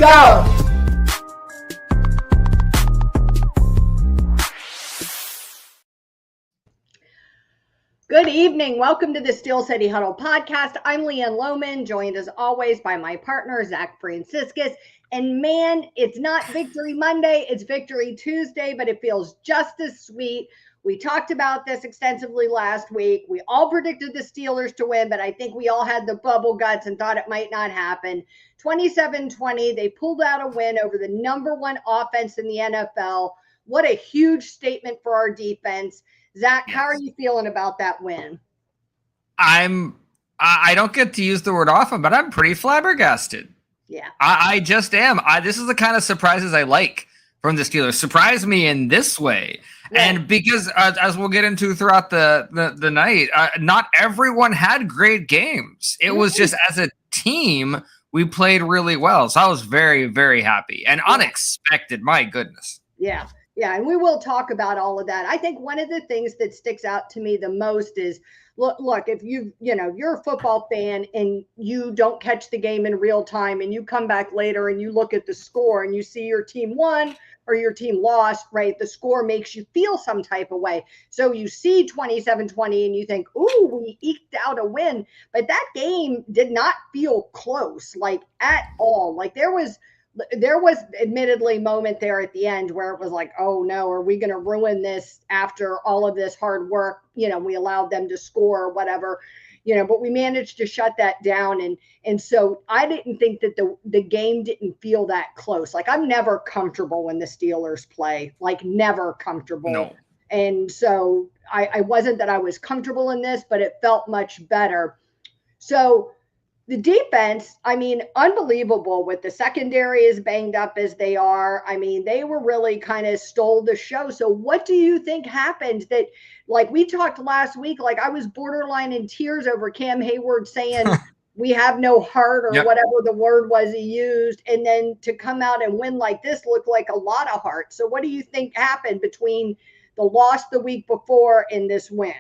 go! Good evening. Welcome to the Steel City Huddle podcast. I'm Leanne Lohman, joined as always by my partner, Zach Franciscus. And man, it's not Victory Monday, it's Victory Tuesday, but it feels just as sweet. We talked about this extensively last week. We all predicted the Steelers to win, but I think we all had the bubble guts and thought it might not happen. 27-20, they pulled out a win over the number one offense in the NFL. What a huge statement for our defense. Zach, yes. How are you feeling about that win? I don't get to use the word often, but I'm pretty flabbergasted. Yeah. I just am. This is the kind of surprises I like from the Steelers. Surprise me in this way. Right. And because as we'll get into throughout the night, not everyone had great games. It was just as a team, we played really well. So I was very, very happy and unexpected. My goodness. Yeah. Yeah, and we will talk about all of that. I think one of the things that sticks out to me the most is, look, if you're a football fan and you don't catch the game in real time and you come back later and you look at the score and you see your team won or your team lost, right? The score makes you feel some type of way. So you see 27-20 and you think, ooh, we eked out a win. But that game did not feel close, like at all. Like there was admittedly a moment there at the end where it was like, oh no, are we going to ruin this after all of this hard work? We allowed them to score or whatever, but we managed to shut that down. And so I didn't think that the game didn't feel that close. Like I'm never comfortable when the Steelers play, like never comfortable. No. And so I wasn't that I was comfortable in this, but it felt much better. So the defense, unbelievable with the secondary as banged up as they are. They were really kind of stole the show. So what do you think happened that, like we talked last week, like I was borderline in tears over Cam Hayward saying we have no heart or whatever the word was he used. And then to come out and win like this looked like a lot of heart. So what do you think happened between the loss the week before and this win?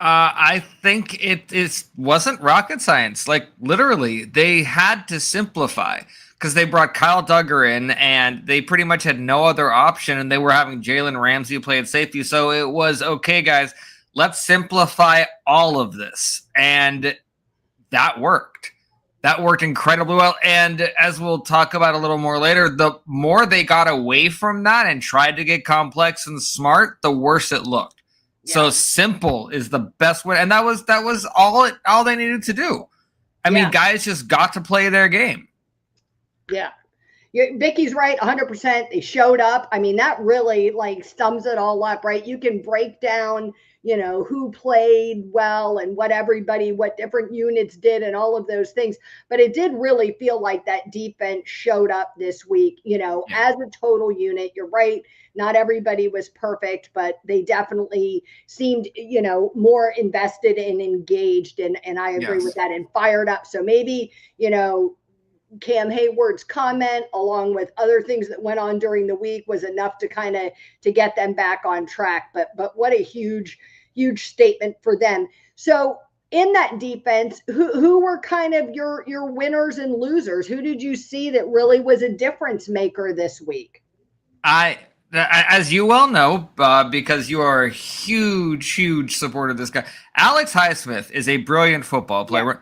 I think it wasn't rocket science. Like literally, they had to simplify because they brought Kyle Duggar in and they pretty much had no other option. And they were having Jalen Ramsey play at safety. So it was, okay, guys, let's simplify all of this. And that worked. That worked incredibly well. And as we'll talk about a little more later, the more they got away from that and tried to get complex and smart, the worse it looked. Yeah. So simple is the best way. And that was all they needed to do. I mean, guys just got to play their game. Yeah. Vicky's right, 100%. They showed up. That really sums it all up, right? You can break down, who played well and what different units did and all of those things. But it did really feel like that defense showed up this week, as a total unit. You're right. Not everybody was perfect, but they definitely seemed, more invested and engaged. And I agree with that and fired up. So maybe, Cam Hayward's comment, along with other things that went on during the week, was enough to get them back on track. But what a huge statement for them. So in that defense, who were kind of your winners and losers? Who did you see that really was a difference maker this week? As you well know, because you are a huge supporter of this guy, Alex Highsmith is a brilliant football player. Yeah.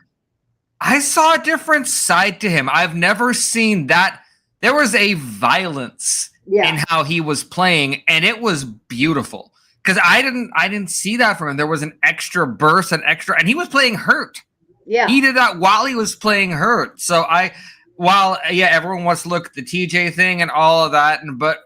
I saw a different side to him. I've never seen that. There was a violence in how he was playing, and it was beautiful because I didn't see that from him. There was an extra burst, and he was playing hurt. Yeah, he did that while he was playing hurt. So everyone wants to look at the TJ thing and all of that, but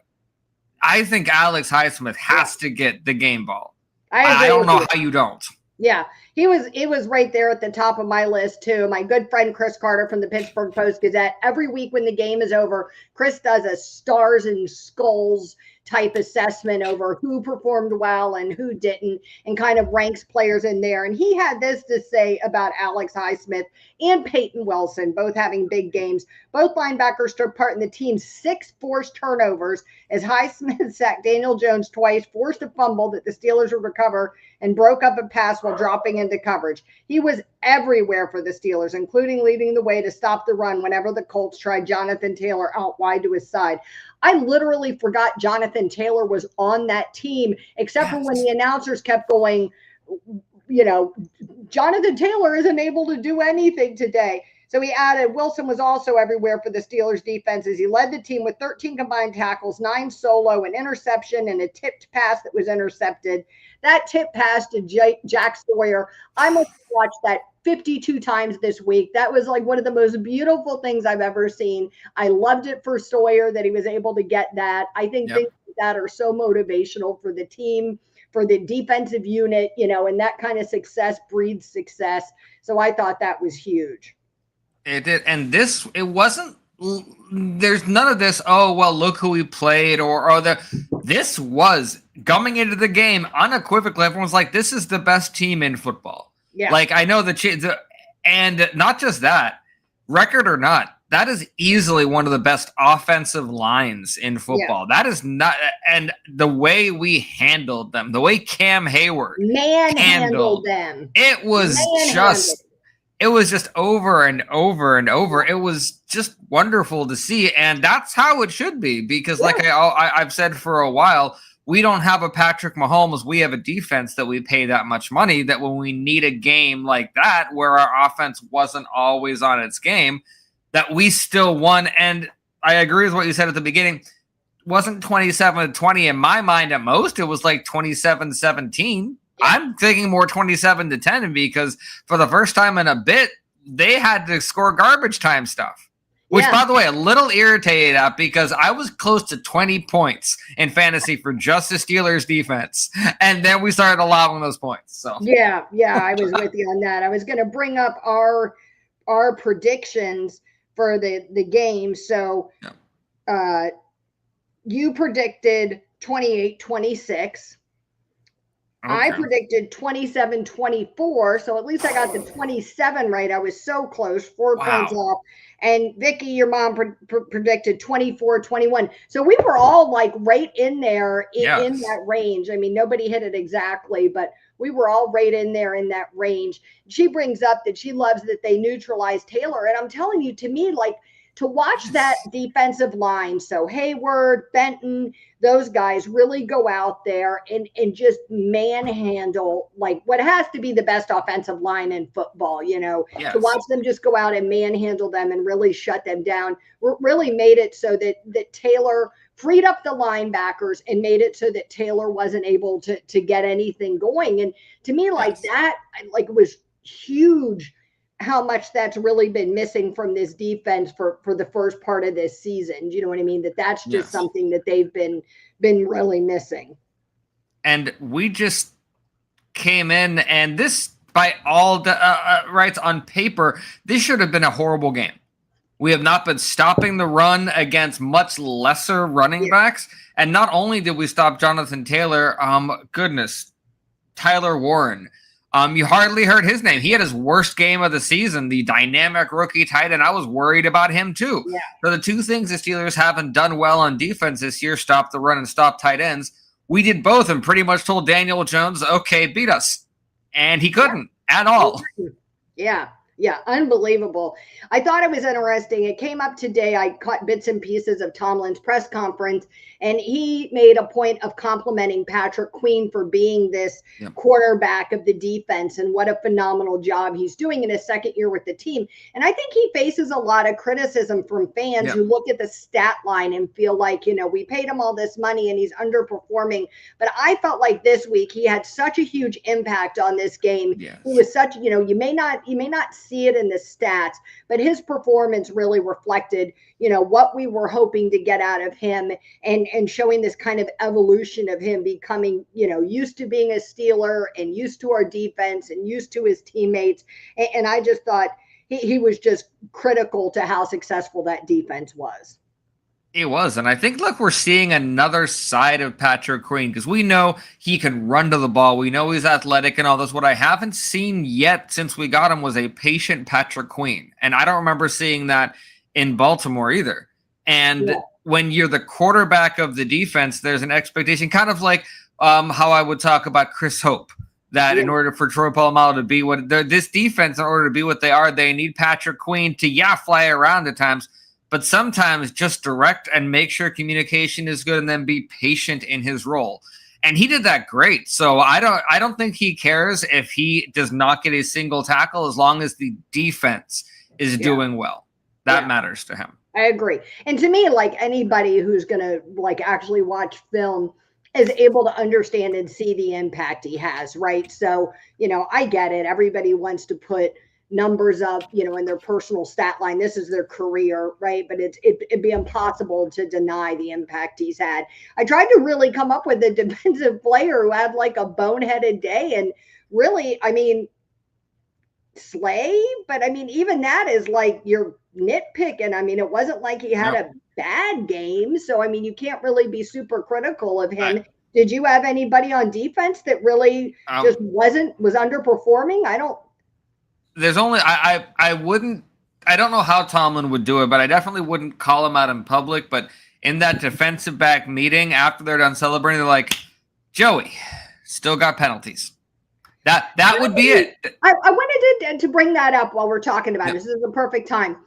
I think Alex Highsmith has to get the game ball. I don't know how you don't. Yeah, he was right there at the top of my list too. My good friend Chris Carter from the Pittsburgh Post-Gazette. Every week when the game is over, Chris does a stars and skulls type assessment over who performed well and who didn't, and kind of ranks players in there. And he had this to say about Alex Highsmith. and Peyton Wilson, both having big games. Both linebackers took part in the team's 6 forced turnovers as Highsmith sacked Daniel Jones twice, forced a fumble that the Steelers would recover, and broke up a pass while dropping into coverage. He was everywhere for the Steelers, including leading the way to stop the run whenever the Colts tried Jonathan Taylor out wide to his side. I literally forgot Jonathan Taylor was on that team, except for when the announcers kept going, Jonathan Taylor isn't able to do anything today. So he added, Wilson was also everywhere for the Steelers defense as he led the team with 13 combined tackles, 9 solo, an interception, and a tipped pass that was intercepted. That tip pass to Jack Sawyer, I must have watched that 52 times this week. That was like one of the most beautiful things I've ever seen. I loved it for Sawyer that he was able to get that. I think things like that are so motivational for the team, for the defensive unit, and that kind of success breeds success. So I thought that was huge. It did. And it wasn't, there's none of this, oh, well, look who we played this was coming into the game unequivocally. Everyone's like, this is the best team in football. Yeah. Like, I know and not just that, record or not, that is easily one of the best offensive lines in football. Yeah. That is not, and the way we handled them, the way Cam Hayward handled them. It was just over and over and over. It was just wonderful to see, and that's how it should be. Because, like I've said for a while, we don't have a Patrick Mahomes. We have a defense that we pay that much money. That when we need a game like that, where our offense wasn't always on its game, that we still won. And I agree with what you said at the beginning. It wasn't 27-20 in my mind. At most, it was like 27-17. I'm thinking more 27-10 because for the first time in a bit, they had to score garbage time stuff. Which, by the way, a little irritated at because I was close to 20 points in fantasy for just the Steelers defense. And then we started allowing those points. So Yeah, I was with you on that. I was going to bring up our predictions for the game. So you predicted 28-26. Okay. I predicted 27-24, so at least I got the 27 right. I was so close, 4 points off. And Vicky, your mom, predicted 24-21. So we were all like right in there in that range. I mean, nobody hit it exactly, but we were all right in there in that range. She brings up that she loves that they neutralized Taylor. And I'm telling you, to me, like, to watch that defensive line, so Hayward, Benton, those guys really go out there and just manhandle like what has to be the best offensive line in football, to watch them just go out and manhandle them and really shut them down, really made it so that Taylor freed up the linebackers and made it so that Taylor wasn't able to get anything going. And to me, like that, like, was huge how much that's really been missing from this defense for the first part of this season. Do you know what I mean? That's just something that they've been really missing. And we just came in, and this, by all the rights on paper, this should have been a horrible game. We have not been stopping the run against much lesser running backs. And not only did we stop Jonathan Taylor, Tyler Warren. You hardly heard his name. He had his worst game of the season, the dynamic rookie tight end. I was worried about him too. Yeah. So the two things the Steelers haven't done well on defense this year, stop the run and stop tight ends, we did both and pretty much told Daniel Jones, okay, beat us. And he couldn't at all. Yeah, unbelievable. I thought it was interesting. It came up today. I caught bits and pieces of Tomlin's press conference, and he made a point of complimenting Patrick Queen for being this quarterback of the defense and what a phenomenal job he's doing in his second year with the team. And I think he faces a lot of criticism from fans who look at the stat line and feel like, we paid him all this money and he's underperforming. But I felt like this week he had such a huge impact on this game. Yes. He was such, you may not see it in the stats, but his performance really reflected, what we were hoping to get out of him and showing this kind of evolution of him becoming, used to being a Steeler and used to our defense and used to his teammates. And I just thought he was just critical to how successful that defense was. It was. And I think, look, we're seeing another side of Patrick Queen because we know he can run to the ball. We know he's athletic and all this. What I haven't seen yet since we got him was a patient Patrick Queen. And I don't remember seeing that in Baltimore either. And when you're the quarterback of the defense, there's an expectation, kind of like how I would talk about Chris Hope, that in order for Troy Polamalu to be what this defense, in order to be what they are, they need Patrick Queen to, fly around at times, but sometimes just direct and make sure communication is good and then be patient in his role. And he did that great. So I don't think he cares if he does not get a single tackle as long as the defense is doing well. That matters to him. I agree. And to me, like, anybody who's going to like actually watch film is able to understand and see the impact he has, right? So, I get it. Everybody wants to put numbers up, in their personal stat line. This is their career, right? But it'd be impossible to deny the impact he's had. I tried to really come up with a defensive player who had like a boneheaded day, and really, Slay, but even that is like you're nitpicking. It wasn't like he had a bad game, so you can't really be super critical of him. Did you have anybody on defense that really just was underperforming? There's only I wouldn't. I don't know how Tomlin would do it, but I definitely wouldn't call him out in public. But in that defensive back meeting after they're done celebrating, they're like, Joey still got penalties. That would be it. I wanted to bring that up while we're talking about it. This is the perfect time.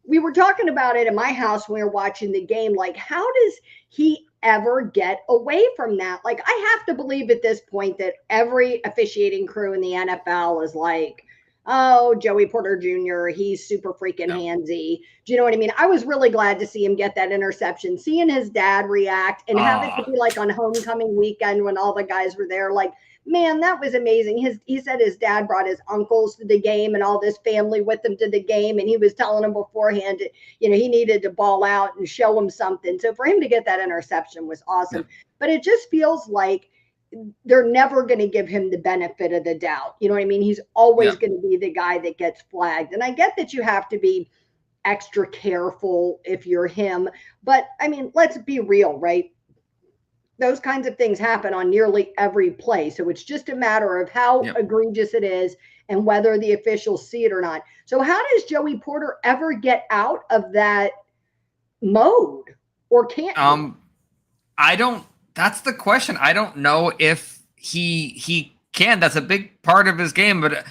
We were talking about it in my house when we were watching the game. Like, how does he ever get away from that? Like, I have to believe at this point that every officiating crew in the NFL is like, oh, Joey Porter Jr., he's super freaking handsy. Do you know what I mean? I was really glad to see him get that interception, seeing his dad react and have it to be like on homecoming weekend when all the guys were there. Like, man, that was amazing. He said his dad brought his uncles to the game and all this family with him to the game. And he was telling them beforehand, he needed to ball out and show him something. So for him to get that interception was awesome. But it just feels like they're never going to give him the benefit of the doubt. You know what I mean? He's always going to be the guy that gets flagged. And I get that you have to be extra careful if you're him. But let's be real, right? Those kinds of things happen on nearly every play. So it's just a matter of how egregious it is and whether the officials see it or not. So how does Joey Porter ever get out of that mode, or can't that's the question. I don't know if he can. That's a big part of his game, but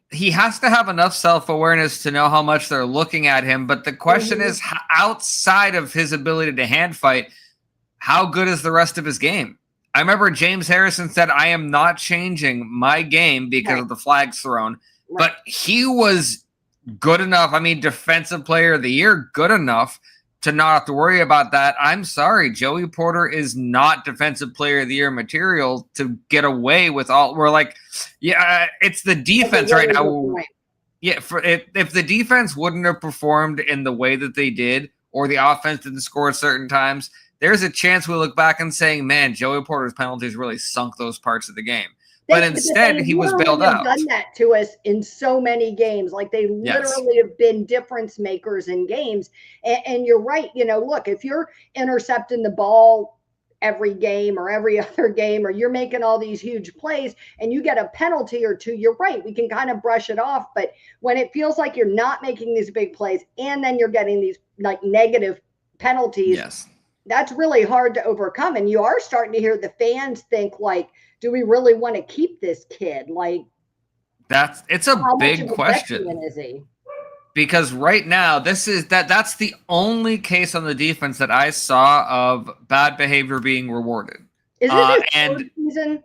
he has to have enough self-awareness to know how much they're looking at him. But the question is, outside of his ability to hand fight, how good is the rest of his game? I remember James Harrison said, I am not changing my game because of the flags thrown. But he was good enough. Defensive player of the year, good enough to not have to worry about that. I'm sorry, Joey Porter is not defensive player of the year material to get away with all. We're like, it's the defense right now. Yeah, if the defense wouldn't have performed in the way that they did, or the offense didn't score at certain times, there's a chance we look back and saying, man, Joey Porter's penalties really sunk those parts of the game. But instead, he was bailed out. They've done that to us in so many games. Like, they literally have been difference makers in games. And you're right. Look, if you're intercepting the ball every game or every other game, or you're making all these huge plays and you get a penalty or two, you're right. We can kind of brush it off. But when it feels like you're not making these big plays and then you're getting these like negative penalties, that's really hard to overcome. And you are starting to hear the fans think like, do we really want to keep this kid? Like, it's a big question. Is he? Because right now, that's the only case on the defense that I saw of bad behavior being rewarded. Is this his third season?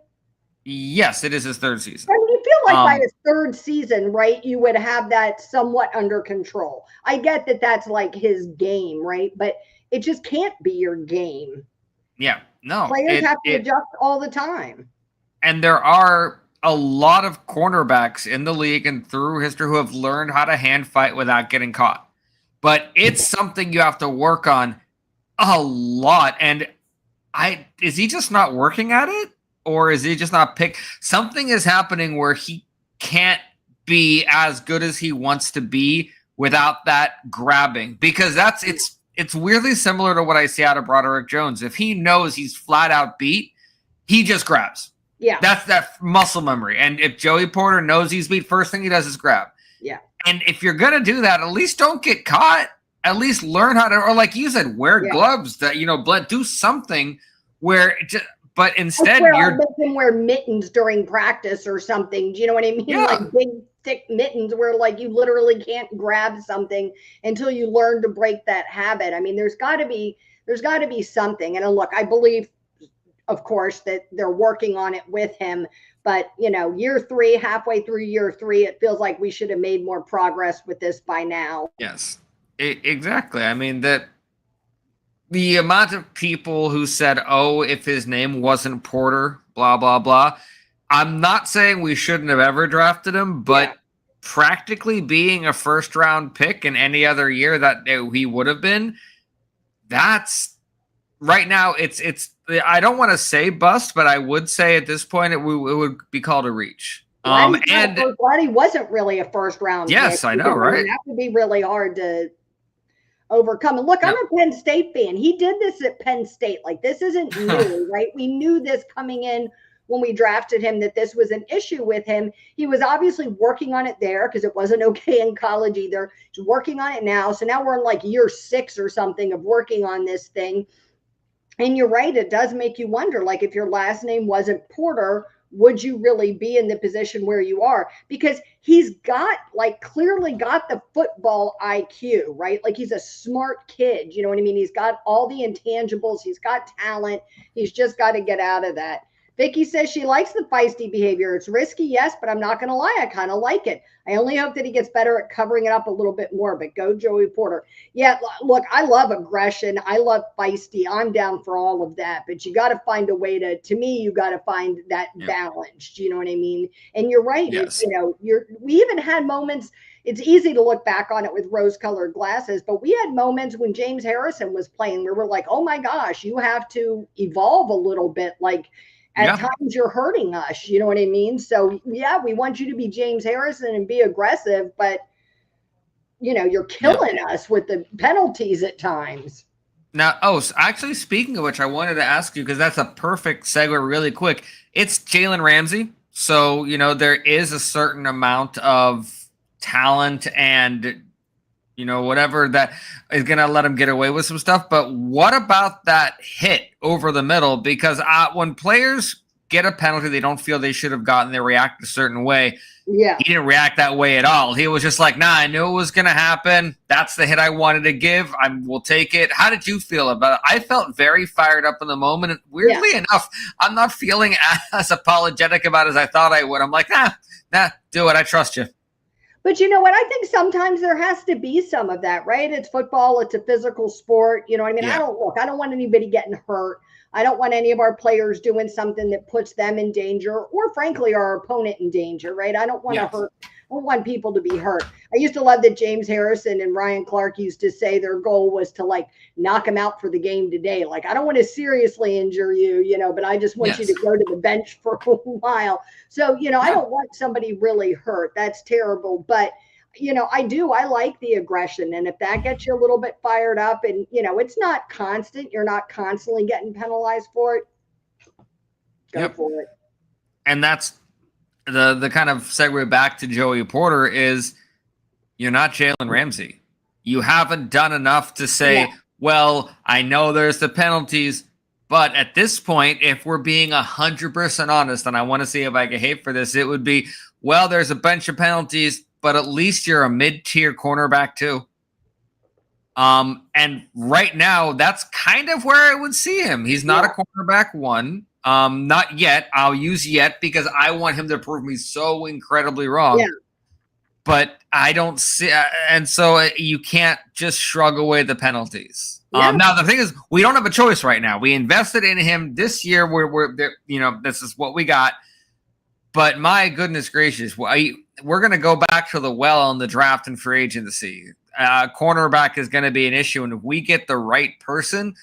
Yes, it is his third season. You feel like by his third season, right, you would have that somewhat under control. I get that that's like his game, right? But it just can't be your game. Yeah, no. Players have to adjust all the time. And there are a lot of cornerbacks in the league and through history who have learned how to hand fight without getting caught. But it's something you have to work on a lot. And is he just not working at it? Or is he just not something is happening where he can't be as good as he wants to be without that grabbing. Because it's weirdly similar to what I see out of Broderick Jones. If he knows he's flat out beat, he just grabs. Yeah. That's that muscle memory. And if Joey Porter knows he's beat, first thing he does is grab. Yeah. And if you're going to do that, at least don't get caught. At least learn how to, or like you said, wear gloves that, do something where, but instead you're wear mittens during practice or something. Do you know what I mean? Yeah. Like big, thick mittens where like you literally can't grab something until you learn to break that habit. I mean, there's got to be something. And look, I believe, of course, that they're working on it with him. But, year 3, halfway through year 3, it feels like we should have made more progress with this by now. Yes, exactly. I mean, that the amount of people who said, oh, if his name wasn't Porter, blah, blah, blah. I'm not saying we shouldn't have ever drafted him, but practically being a first-round pick in any other year that he would have been, that's right now, it's I don't want to say bust, but I would say at this point it would be called a reach. And glad he wasn't really a first round. Yes, I know, right? That would be really hard to overcome. And look, I'm a Penn State fan. He did this at Penn State. Like, this isn't new, right? We knew this coming in when we drafted him, that this was an issue with him. He was obviously working on it there because it wasn't okay in college either. He's working on it now. So now we're in like year 6 or something of working on this thing. And you're right, it does make you wonder, like, if your last name wasn't Porter, would you really be in the position where you are? Because he's got, like, clearly got the football IQ, right? Like, he's a smart kid, you know what I mean? He's got all the intangibles. He's got talent. He's just got to get out of that. Vicky says she likes the feisty behavior. It's risky, yes, but I'm not going to lie. I kind of like it. I only hope that he gets better at covering it up a little bit more, but go Joey Porter. Yeah, look, I love aggression. I love feisty. I'm down for all of that, but you got to find a way to me, you got to find that balance. Do you know what I mean? And you're right. Yes. We even had moments. It's easy to look back on it with rose-colored glasses, but we had moments when James Harrison was playing where we're like, oh my gosh, you have to evolve a little bit. Like, at times you're hurting us, you know what I mean? So yeah, we want you to be James Harrison and be aggressive, but you're killing us with the penalties at times. Now, actually, speaking of which, I wanted to ask you, because that's a perfect segue really quick. It's Jalen Ramsey. So, there is a certain amount of talent and whatever that is going to let him get away with some stuff. But what about that hit over the middle? Because when players get a penalty they don't feel they should have gotten, they react a certain way. Yeah. He didn't react that way at all. He was just like, nah, I knew it was going to happen. That's the hit I wanted to give. Will take it. How did you feel about it? I felt very fired up in the moment. And weirdly enough, I'm not feeling as apologetic about it as I thought I would. I'm like, nah, do it. I trust you. But you know what? I think sometimes there has to be some of that, right? It's football. It's a physical sport. You know what I mean? Yeah. I don't want anybody getting hurt. I don't want any of our players doing something that puts them in danger or, frankly, our opponent in danger, right? I don't want to hurt. I don't want people to be hurt. I used to love that James Harrison and Ryan Clark used to say their goal was to, like, knock him out for the game today. Like, I don't want to seriously injure you, but I just want you to go to the bench for a while. So, I don't want somebody really hurt. That's terrible. But, I like the aggression. And if that gets you a little bit fired up and, it's not constant, you're not constantly getting penalized for it, go for it. And that's the kind of segue back to Joey Porter is you're not Jalen Ramsey. You haven't done enough to say, well, I know there's the penalties, but at this point, if we're being 100% honest, and I want to see if I can hate for this, it would be, well, there's a bunch of penalties, but at least you're a mid-tier cornerback too. And right now, that's kind of where I would see him. He's not a cornerback one. Not yet. I'll use yet because I want him to prove me so incredibly wrong. Yeah. But I don't see, and so you can't just shrug away the penalties. Yeah. Now the thing is, we don't have a choice right now. We invested in him this year. This is what we got. But my goodness gracious, we're going to go back to the well on the draft and free agency. Cornerback is going to be an issue, and if we get the right person,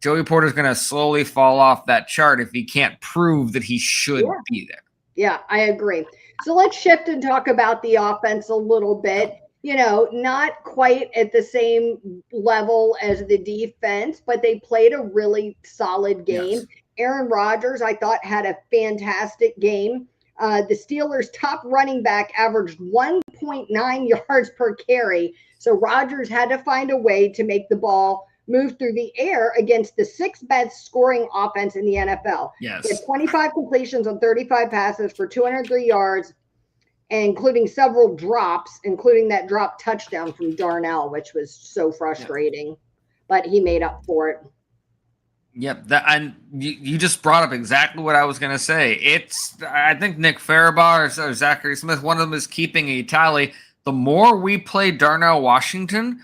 Joey Porter's going to slowly fall off that chart if he can't prove that he should be there. Yeah, I agree. So let's shift and talk about the offense a little bit. not quite at the same level as the defense, but they played a really solid game. Yes. Aaron Rodgers, I thought, had a fantastic game. The Steelers' top running back averaged 1.9 yards per carry. So Rodgers had to find a way to make the ball move through the air against the sixth best scoring offense in the NFL. He had Yes. 25 completions on 35 passes for 203 yards, including several drops, including that drop touchdown from Darnell, which was so frustrating, but he made up for it. Yep, and you just brought up exactly what I was going to say. I think Nick Farabaugh or Zachary Smith, one of them is keeping a tally. The more we play Darnell Washington,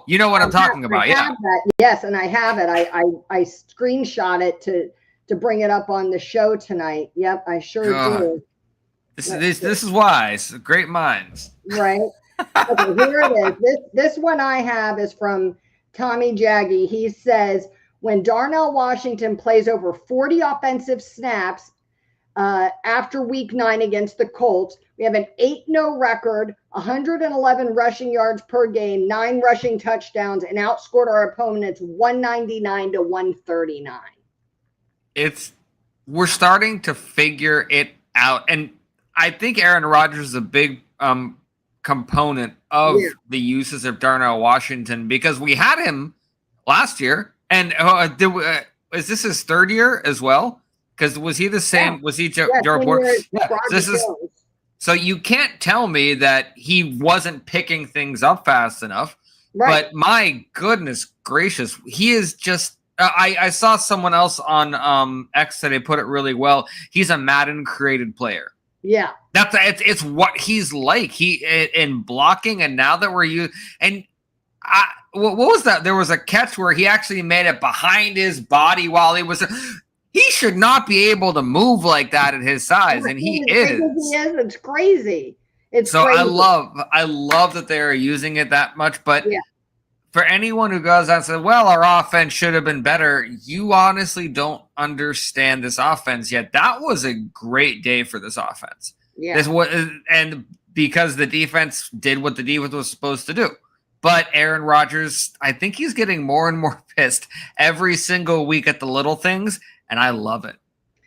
you know what I'm talking about. Yeah. Yes, and I have it. I screenshot it to bring it up on the show tonight. Yep, I sure do. This is wise. Great minds. Right. Okay, here it is. This one I have is from Tommy Jaggy. He says, when Darnell Washington plays over 40 offensive snaps after week 9 against the Colts, we have an 8-0 record, 111 rushing yards per game, 9 rushing touchdowns, and outscored our opponents 199 to 139. We're starting to figure it out. And I think Aaron Rodgers is a big component of the uses of Darnell Washington, because we had him last year. And is this his third year as well? Because was he the same? Yeah. Was he Jared Bourne? Yeah. So you can't tell me that he wasn't picking things up fast enough. Right. But my goodness gracious, he is just. I saw someone else on X that they put it really well. He's a Madden created player. Yeah, it's what he's like. He in blocking, and now that what was that? There was a catch where he actually made it behind his body while he was. He should not be able to move like that at his size, and he is. It's crazy. It's so crazy. I love that they are using it that much. But for anyone who goes out and says, "Well, our offense should have been better," you honestly don't understand this offense yet. That was a great day for this offense. Yeah, and because the defense did what the defense was supposed to do. But Aaron Rodgers, I think he's getting more and more pissed every single week at the little things, and I love it.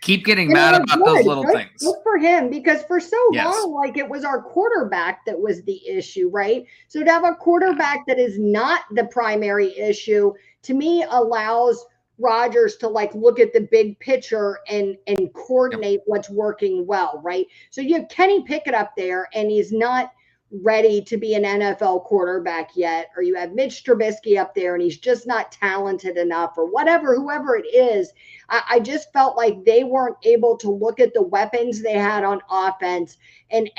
Keep getting mad about those little things. Good for him, because for so long, like, it was our quarterback that was the issue, right? So to have a quarterback that is not the primary issue, to me, allows Rodgers to look at the big picture and coordinate what's working well, right? So you have Kenny Pickett up there, and he's not ready to be an NFL quarterback yet, or you have Mitch Trubisky up there and he's just not talented enough, or whoever it is. I just felt like they weren't able to look at the weapons they had on offense and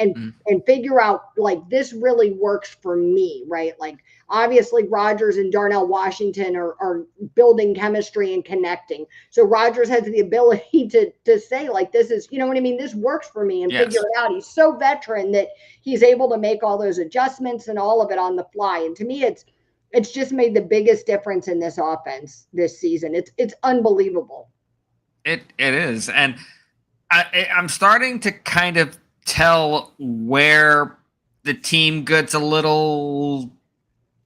figure out, this really works for me, right? Like, obviously Rodgers and Darnell Washington are building chemistry and connecting. So Rodgers has the ability to say, this is, you know what I mean? This works for me, and figure it out. He's so veteran that he's able to make all those adjustments and all of it on the fly. And to me, it's just made the biggest difference in this offense this season. It's unbelievable. It is. And I'm starting to kind of tell where the team gets a little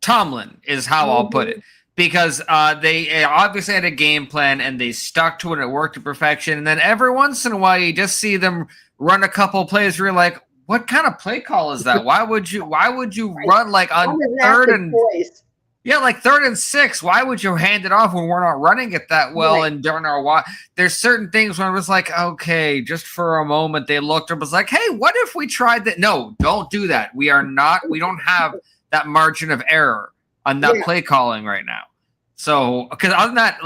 Tomlin is how I'll put it. Because they obviously had a game plan and they stuck to it and it worked to perfection. And then every once in a while you just see them run a couple of plays where you're like, what kind of play call is that? Why would you run on third and third and 6? Why would you hand it off when we're not running it that well? Right. And there's certain things when it was like, okay, just for a moment they looked up, was like, hey, what if we tried that? No, don't do that. We don't have that margin of error on that play calling right now. So, because other than that,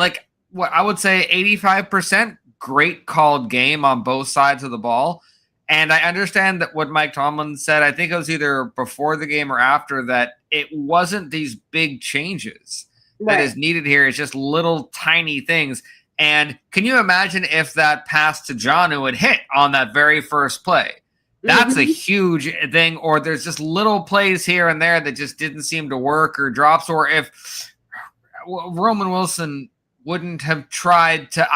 what I would say 85% great called game on both sides of the ball. And I understand that what Mike Tomlin said, I think it was either before the game or after, that it wasn't these big changes that is needed here. It's just little tiny things. And can you imagine if that pass to Jonnu had hit on that very first play? That's a huge thing. Or there's just little plays here and there that just didn't seem to work, or drops, or if Roman Wilson wouldn't have tried to,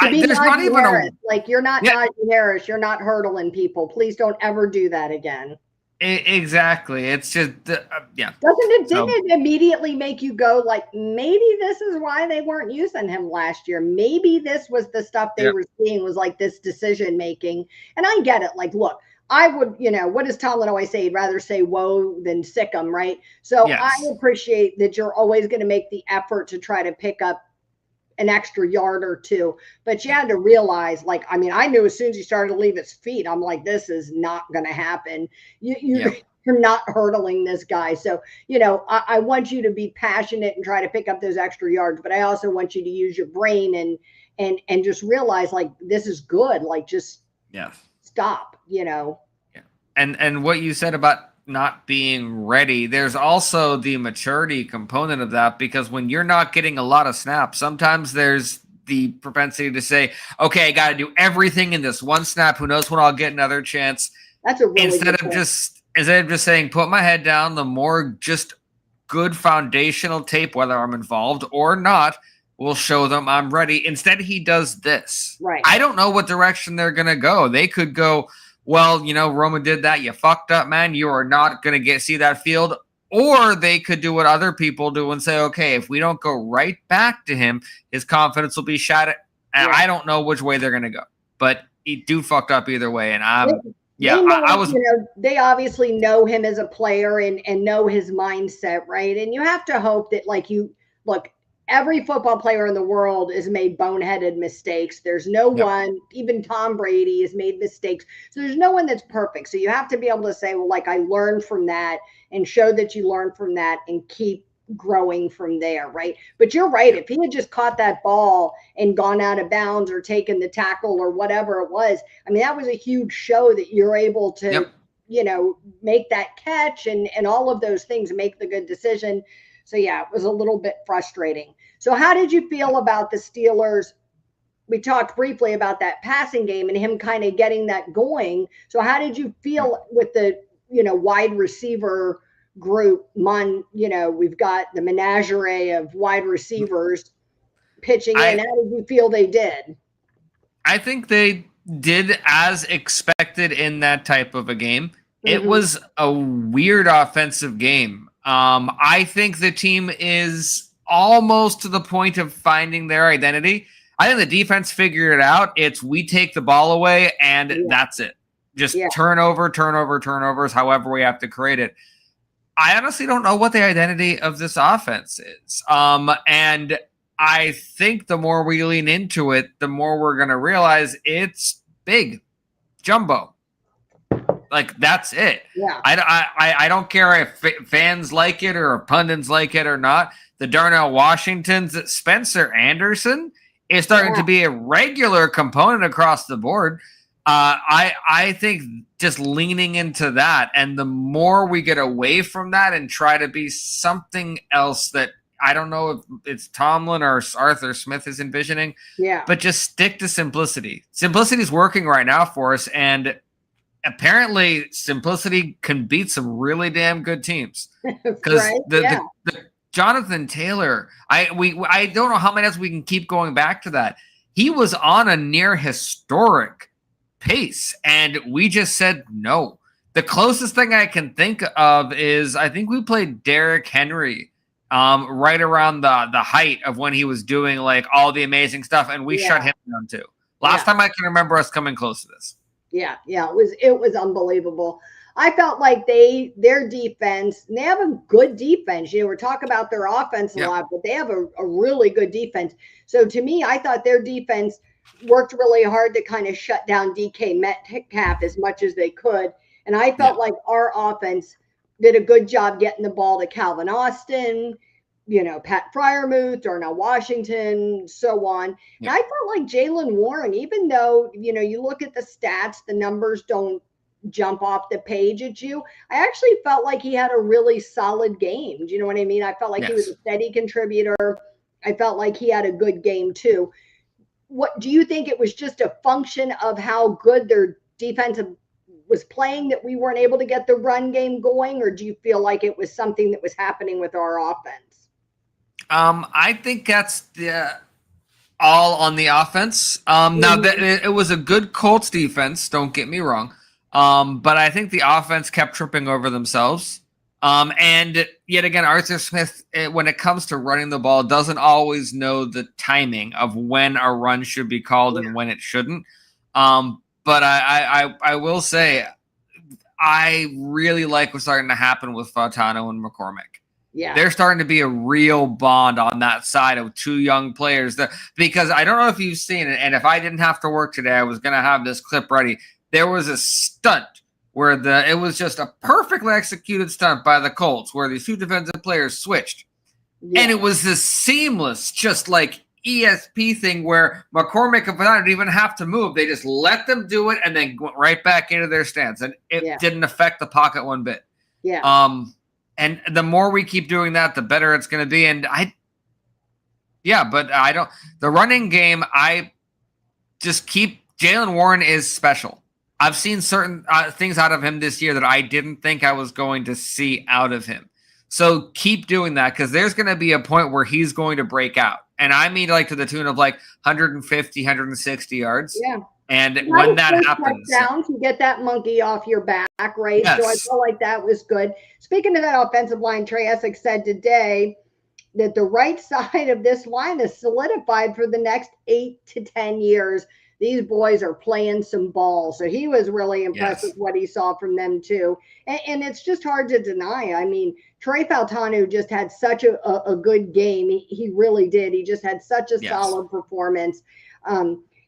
there's not even Harris. You're not Najee Harris. You're not hurdling people. Please don't ever do that again. Exactly. It's just, yeah. Doesn't it? So, Didn't it immediately make you go like, maybe this is why they weren't using him last year? Maybe this was the stuff they yeah, were seeing was like this decision making. And I get it. Like, look, I would, what does Tomlin always say? He'd rather say "whoa" than "sick 'em," right? So I yes. appreciate that you're always going to make the effort to try to pick up an extra yard or two. But you Yeah. had to realize, like, I mean, I knew as soon as he started to leave his feet, I'm like, this is not going to happen. Yeah. You're not hurdling this guy. So, I want you to be passionate and try to pick up those extra yards, but I also want you to use your brain and just realize like this is good. Like just Yes. stop. Yeah. And what you said about not being ready, there's also the maturity component of that, because when you're not getting a lot of snaps, sometimes there's the propensity to say, okay, I got to do everything in this one snap. Who knows when I'll get another chance? That's a really Instead good of point. just saying, put my head down, the more just good foundational tape, whether I'm involved or not, will show them I'm ready. Instead, he does this. Right. I don't know what direction they're going to go. They could go, well, Roman did that. You fucked up, man. You are not going to see that field. Or they could do what other people do and say, okay, if we don't go right back to him, his confidence will be shot. And Yeah. I don't know which way they're going to go. But he do fucked up either way. And They know, I was. they obviously know him as a player and know his mindset, right? And you have to hope that, like, look, every football player in the world has made boneheaded mistakes. There's no one, even Tom Brady has made mistakes. So there's no one that's perfect. So you have to be able to say, well, like, I learned from that and show that you learned from that and keep growing from there, right? But you're right. If he had just caught that ball and gone out of bounds or taken the tackle or whatever it was, I mean, that was a huge show that you're able to, make that catch and all of those things, make the good decision. So yeah, it was a little bit frustrating. So how did you feel about the Steelers? We talked briefly about that passing game and him kind of getting that going. So how did you feel with the, wide receiver group? We've got the menagerie of wide receivers pitching in. How did you feel they did? I think they did as expected in that type of a game. It was a weird offensive game. I think the team is almost to the point of finding their identity. I think the defense figured it out. It's we take the ball away and that's it. Just turnovers, however we have to create it. I honestly don't know what the identity of this offense is. And I think the more we lean into it, the more we're going to realize it's big, jumbo. Like, that's it. Yeah. I don't care if fans like it or pundits like it or not. The Darnell Washingtons, Spencer Anderson is starting to be a regular component across the board. I think just leaning into that, and the more we get away from that and try to be something else that I don't know if it's Tomlin or Arthur Smith is envisioning, but just stick to simplicity. Simplicity is working right now for us, and apparently simplicity can beat some really damn good teams. Because the Jonathan Taylor, I don't know how many times we can keep going back to that. He was on a near historic pace, and we just said no. The closest thing I can think of is I think we played Derrick Henry right around the height of when he was doing like all the amazing stuff, and we shut him down too. Last time I can remember us coming close to this. Yeah, it was unbelievable. I felt like their defense, and they have a good defense. We're talking about their offense a lot, but they have a really good defense. So to me, I thought their defense worked really hard to kind of shut down DK Metcalf as much as they could. And I felt like our offense did a good job getting the ball to Calvin Austin, Pat Freiermuth, Darnell Washington, so on. And I felt like Jaylen Warren, even though, you look at the stats, the numbers don't jump off the page at you. I actually felt like he had a really solid game. Do you know what I mean? I felt like he was a steady contributor. I felt like he had a good game too. What do you think? It was just a function of how good their defensive was playing that we weren't able to get the run game going, or do you feel like it was something that was happening with our offense? I think that's all on the offense. Now that it was a good Colts defense, don't get me wrong. But I think the offense kept tripping over themselves. And yet again, Arthur Smith, when it comes to running the ball, doesn't always know the timing of when a run should be called and when it shouldn't. But I will say, I really like what's starting to happen with Fautano and McCormick. Yeah. There's starting to be a real bond on that side of two young players. Because I don't know if you've seen it, and if I didn't have to work today, I was going to have this clip ready. There was a stunt where it was just a perfectly executed stunt by the Colts where these two defensive players switched. Yeah. And it was this seamless, just like ESP thing where McCormick and Fautano didn't even have to move. They just let them do it and then went right back into their stance. And it didn't affect the pocket one bit. Yeah. And the more we keep doing that, the better it's going to be. And the running game, I just keep, Jaylen Warren is special. I've seen certain things out of him this year that I didn't think I was going to see out of him. So keep doing that because there's going to be a point where he's going to break out. And I mean like to the tune of like 150, 160 yards. Yeah. And when that happens. Down to get that monkey off your back, right? Yes. So I feel like that was good. Speaking of that offensive line, Trey Essex said today that the right side of this line is solidified for the next 8 to 10 years. These boys are playing some ball. So he was really impressed with what he saw from them too. And it's just hard to deny. I mean, Trey Fautanu just had such a good game. He really did. He just had such a solid performance.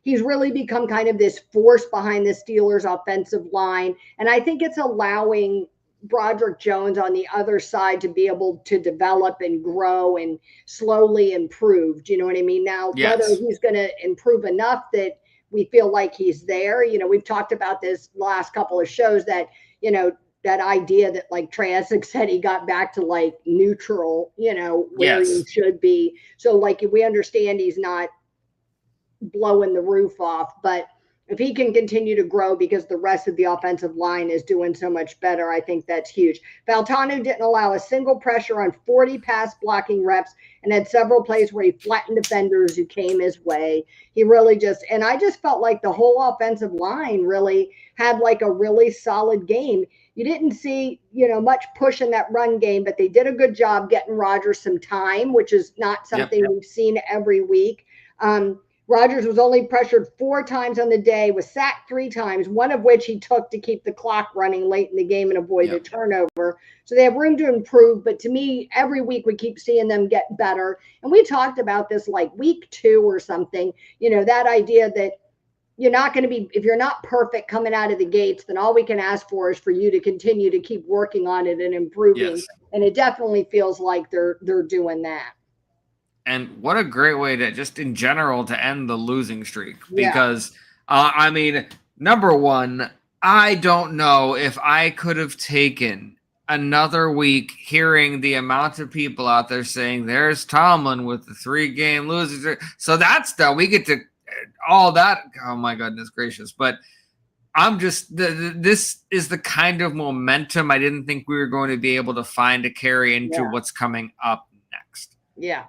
He's really become kind of this force behind the Steelers offensive line. And I think it's allowing Broderick Jones on the other side to be able to develop and grow and slowly improve. Do you know what I mean? Now, whether he's going to improve enough that we feel like he's there. You know, we've talked about this last couple of shows that, you know, that idea that like Trey Essex said he got back to like neutral, you know, where he should be. So like we understand he's not blowing the roof off, but if he can continue to grow because the rest of the offensive line is doing so much better, I think that's huge. Fautanu didn't allow a single pressure on 40 pass blocking reps and had several plays where he flattened defenders who came his way. He really and I just felt like the whole offensive line really had like a really solid game. You didn't see, you know, much push in that run game, but they did a good job getting Rodgers some time, which is not something we've seen every week. Rodgers was only pressured 4 times on the day, was sacked 3 times, one of which he took to keep the clock running late in the game and avoid a turnover. So they have room to improve. But to me, every week we keep seeing them get better. And we talked about this like week 2 or something, you know, that idea that you're not going to be, if you're not perfect coming out of the gates, then all we can ask for is for you to continue to keep working on it and improving. And it definitely feels like they're doing that. And what a great way to just in general to end the losing streak because, I mean, number one, I don't know if I could have taken another week hearing the amount of people out there saying there's Tomlin with the 3-game losing streak. So that's done. We get to all that. Oh my goodness gracious. But I'm just, this is the kind of momentum I didn't think we were going to be able to find to carry into what's coming up next. Yeah.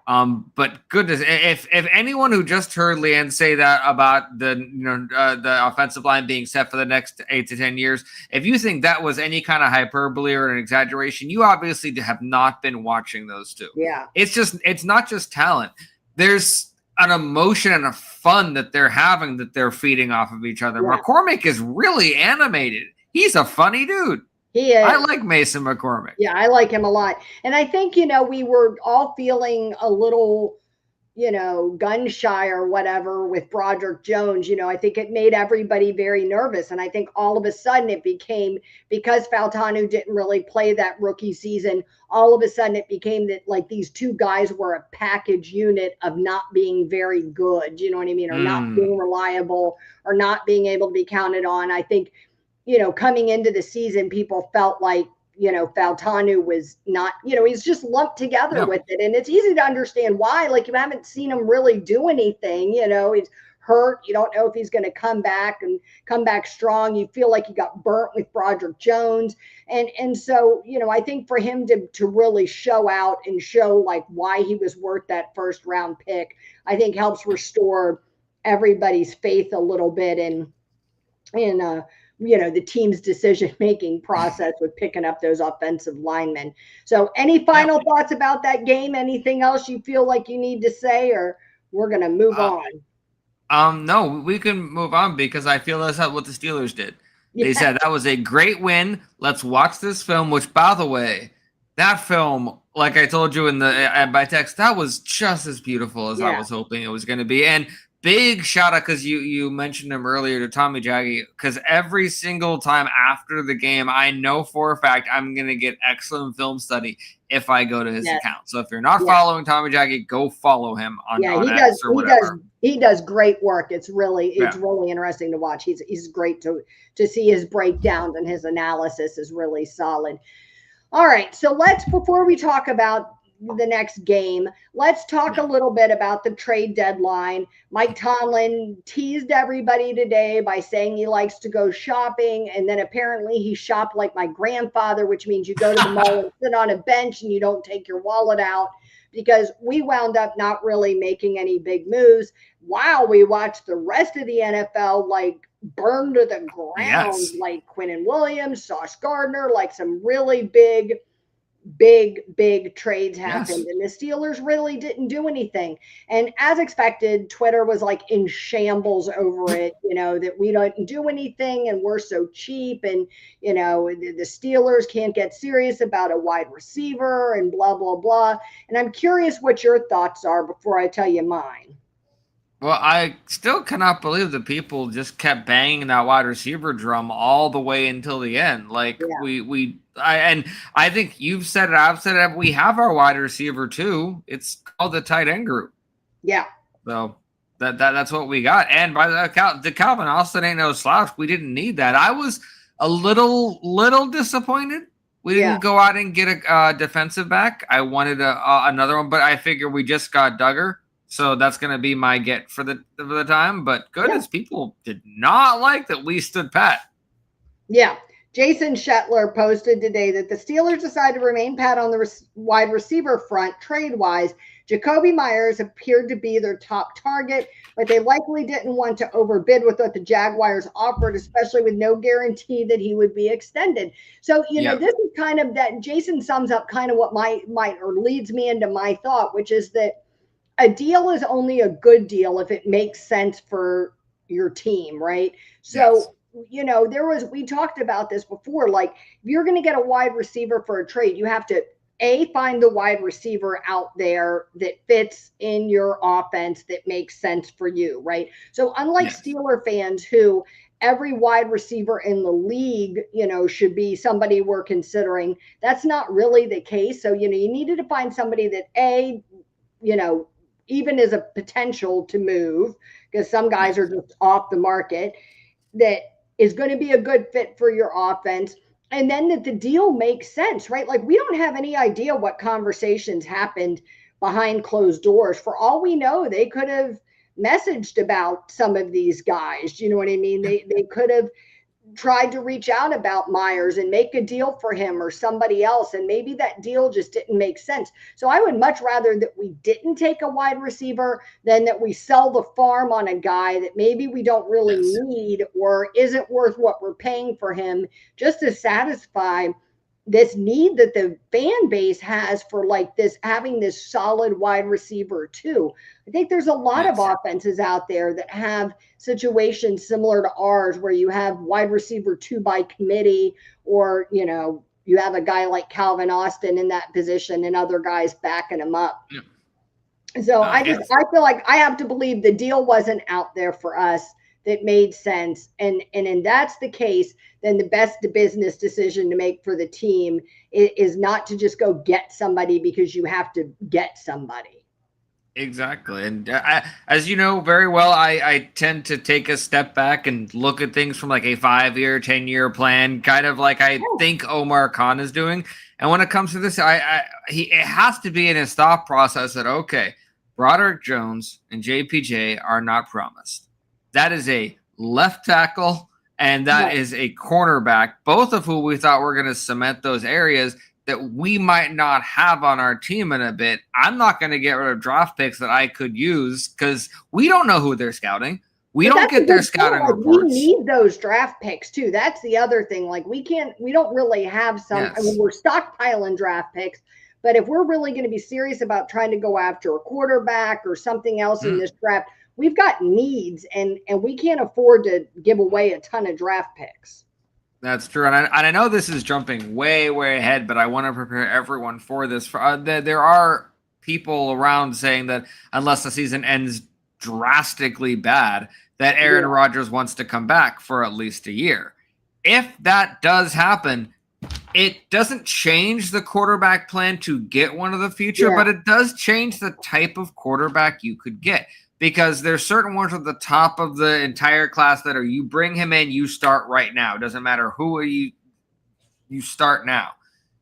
But goodness, if anyone who just heard Leanne say that about the the offensive line being set for the next 8 to 10 years, if you think that was any kind of hyperbole or an exaggeration, you obviously have not been watching those two. Yeah. It's not just talent. There's an emotion and a fun that they're having that they're feeding off of each other. Yeah. McCormick is really animated. He's a funny dude. He is. I like Mason McCormick. Yeah, I like him a lot. And I think, you know, we were all feeling a little, you know, gun shy or whatever with Broderick Jones. You know, I think it made everybody very nervous. And I think all of a sudden it became, because Fautanu didn't really play that rookie season, all of a sudden it became that like these two guys were a package unit of not being very good, you know what I mean? Or not being reliable or not being able to be counted on. I think, you know, coming into the season, people felt like, you know, Fautanu was not, you know, he's just lumped together with it. And it's easy to understand why. Like, you haven't seen him really do anything, you know, he's hurt. You don't know if he's going to come back and come back strong. You feel like he got burnt with Broderick Jones. And so, you know, I think for him to really show out and show like why he was worth that first round pick, I think helps restore everybody's faith a little bit in the team's decision-making process with picking up those offensive linemen. So any final thoughts about that game? Anything else you feel like you need to say, or we're going to move on? No, we can move on because I feel that's what the Steelers did. They said that was a great win. Let's watch this film, which, by the way, that film, like I told you by text, that was just as beautiful as I was hoping it was going to be. And big shout out, because you mentioned him earlier, to Tommy Jaggi, because every single time after the game, I know for a fact I'm going to get excellent film study if I go to his account. So if you're not following Tommy Jaggi, go follow him on X or whatever. He does great work. It's really interesting to watch. He's great to see his breakdowns, and his analysis is really solid. All right, so before we talk about the next game, let's talk a little bit about the trade deadline. Mike Tomlin teased everybody today by saying he likes to go shopping, and then apparently he shopped like my grandfather, which means you go to the mall and sit on a bench and you don't take your wallet out, because we wound up not really making any big moves while we watched the rest of the NFL burn to the ground, like Quinnen Williams, Sauce Gardner, like some really big trades happened, and the Steelers really didn't do anything. And as expected, Twitter was in shambles over it, that we don't do anything and we're so cheap, and the Steelers can't get serious about a wide receiver and blah blah blah. And I'm curious what your thoughts are before I tell you mine. Well, I still cannot believe that people just kept banging that wide receiver drum all the way until the end. I think you've said it, I've said it. We have our wide receiver too. It's called the tight end group. Yeah. So that's what we got. And by the Calvin Austin ain't no slouch. We didn't need that. I was a little disappointed. We didn't go out and get a defensive back. I wanted another one, but I figure we just got Duggar. So that's going to be my get for the time. But goodness, people did not like that we stood pat. Yeah. Jason Shetler posted today that the Steelers decided to remain pat on the wide receiver front trade-wise. Jacoby Myers appeared to be their top target, but they likely didn't want to overbid with what the Jaguars offered, especially with no guarantee that he would be extended. So, this is kind of that. Jason sums up kind of what leads me into my thought, which is that a deal is only a good deal if it makes sense for your team, right? So, we talked about this before, if you're going to get a wide receiver for a trade, you have to find the wide receiver out there that fits in your offense that makes sense for you, right? So unlike Steeler fans who every wide receiver in the league, should be somebody we're considering, that's not really the case. So, you needed to find somebody that even is a potential to move, because some guys are just off the market, that is going to be a good fit for your offense. And then that the deal makes sense, right? We don't have any idea what conversations happened behind closed doors. For all we know, they could have messaged about some of these guys. You know what I mean? They could have tried to reach out about Myers and make a deal for him or somebody else, and maybe that deal just didn't make sense. So I would much rather that we didn't take a wide receiver than that we sell the farm on a guy that maybe we don't really need or isn't worth what we're paying for him, just to satisfy this need that the fan base has for having this solid wide receiver too. I think there's a lot of offenses out there that have situations similar to ours, where you have wide receiver 2 by committee, or, you have a guy like Calvin Austin in that position and other guys backing him up. Yeah. So I feel like I have to believe the deal wasn't out there for us that made sense. And if that's the case, then the best business decision to make for the team is not to just go get somebody because you have to get somebody. Exactly. And as you know very well, I tend to take a step back and look at things from a 5-year, 10-year plan, kind of like I think Omar Khan is doing. And when it comes to this, it has to be in his thought process that, okay, Broderick Jones and JPJ are not promised. That is a left tackle, and that is a cornerback, both of who we thought were going to cement those areas that we might not have on our team in a bit. I'm not going to get rid of draft picks that I could use because we don't know who they're scouting. We But don't that's a get their good point. scouting Like, we reports. need those draft picks too. That's the other thing. Like, we don't really have some. I mean, Yes. we're stockpiling draft picks, but if we're really going to be serious about trying to go after a quarterback or something else in this draft, we've got needs, and we can't afford to give away a ton of draft picks. That's true, and I know this is jumping way, way ahead, but I want to prepare everyone for this. There are people around saying that unless the season ends drastically bad, that Aaron Rodgers wants to come back for at least a year. If that does happen, it doesn't change the quarterback plan to get one of the future, but it does change the type of quarterback you could get. Because there's certain ones at the top of the entire class that are, you bring him in, you start right now. It doesn't matter who you start now.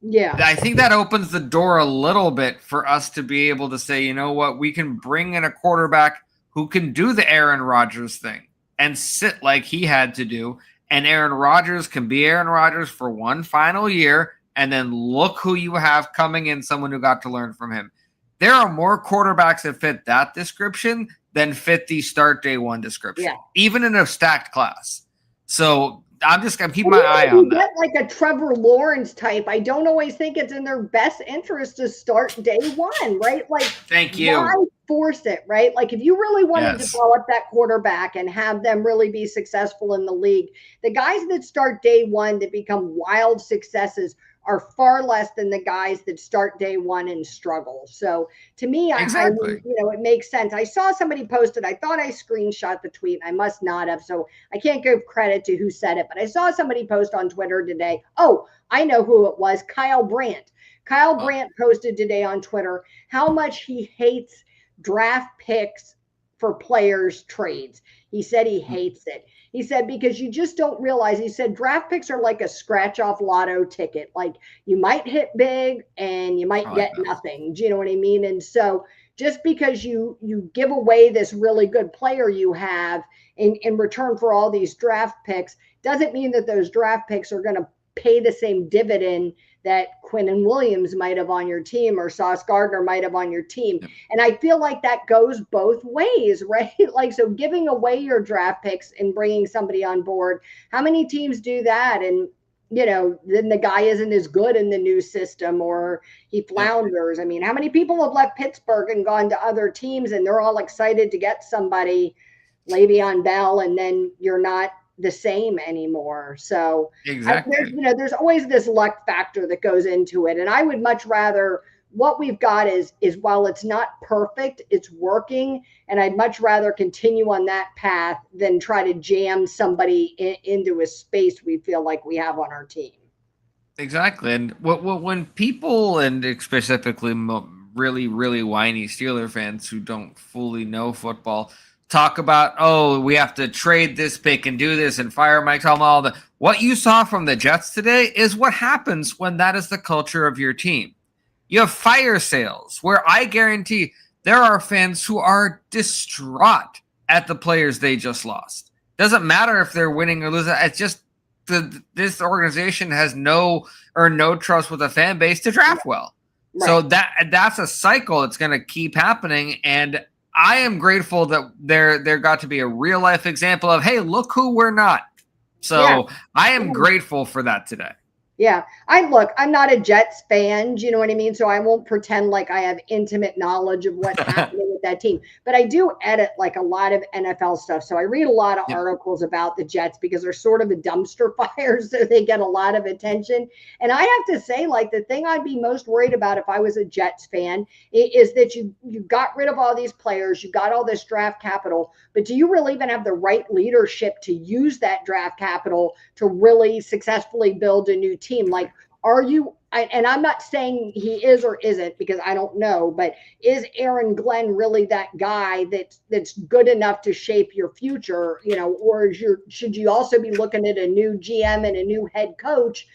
Yeah. I think that opens the door a little bit for us to be able to say, you know what, we can bring in a quarterback who can do the Aaron Rodgers thing and sit like he had to do. And Aaron Rodgers can be Aaron Rodgers for one final year. And then look who you have coming in, someone who got to learn from him. There are more quarterbacks that fit that description than fit the start day one description, even in a stacked class. So I'm keeping my eye on that. Get like a Trevor Lawrence type. I don't always think it's in their best interest to start day one, right? Like, thank you. Why force it, right? Like, if you really wanted to develop that quarterback and have them really be successful in the league, the guys that start day one that become wild successes are far less than the guys that start day one and struggle. So to me, I it makes sense. I saw somebody posted, I thought I screenshot the tweet. I must not have, so I can't give credit to who said it, but I saw somebody post on Twitter today. Oh, I know who it was. Kyle Brandt. Kyle Brandt posted today on Twitter how much he hates draft picks for players trades. He said he hates it. He said, because you just don't realize, he said, draft picks are like a scratch off lotto ticket. Like, you might hit big and you might get nothing. Do you know what I mean? And so just because you give away this really good player you have in return for all these draft picks doesn't mean that those draft picks are going to pay the same dividend that Quinnen Williams might have on your team or Sauce Gardner might have on your team. And I feel like that goes both ways, right? Like, so giving away your draft picks and bringing somebody on board, how many teams do that? And, then the guy isn't as good in the new system or he flounders. I mean, how many people have left Pittsburgh and gone to other teams and they're all excited to get somebody, Le'Veon Bell, and then you're not the same anymore. So there's always this luck factor that goes into it. And I would much rather, what we've got is while it's not perfect, it's working. And I'd much rather continue on that path than try to jam somebody into a space we feel like we have on our team. Exactly. And when people, and specifically really, really whiny Steeler fans who don't fully know football, talk about, oh, we have to trade this pick and do this and fire Mike Tomlin. What you saw from the Jets today is what happens when that is the culture of your team. You have fire sales where I guarantee there are fans who are distraught at the players they just lost. Doesn't matter if they're winning or losing. It's just this organization has no trust with the fan base to draft well. Right. So that's a cycle that's going to keep happening. And I am grateful that there got to be a real life example of, hey, look who we're not. So I am grateful for that today. Yeah. I'm not a Jets fan. Do you know what I mean? So I won't pretend like I have intimate knowledge of what's happening with that team. But I do edit like a lot of NFL stuff. So I read a lot of articles about the Jets because they're sort of a dumpster fire. So they get a lot of attention. And I have to say, like, the thing I'd be most worried about if I was a Jets fan is that you got rid of all these players. You got all this draft capital. But do you really even have the right leadership to use that draft capital to really successfully build a new team? Like, are you, and I'm not saying he is or isn't because I don't know, but is Aaron Glenn really that guy that's good enough to shape your future, or should you also be looking at a new GM and a new head coach,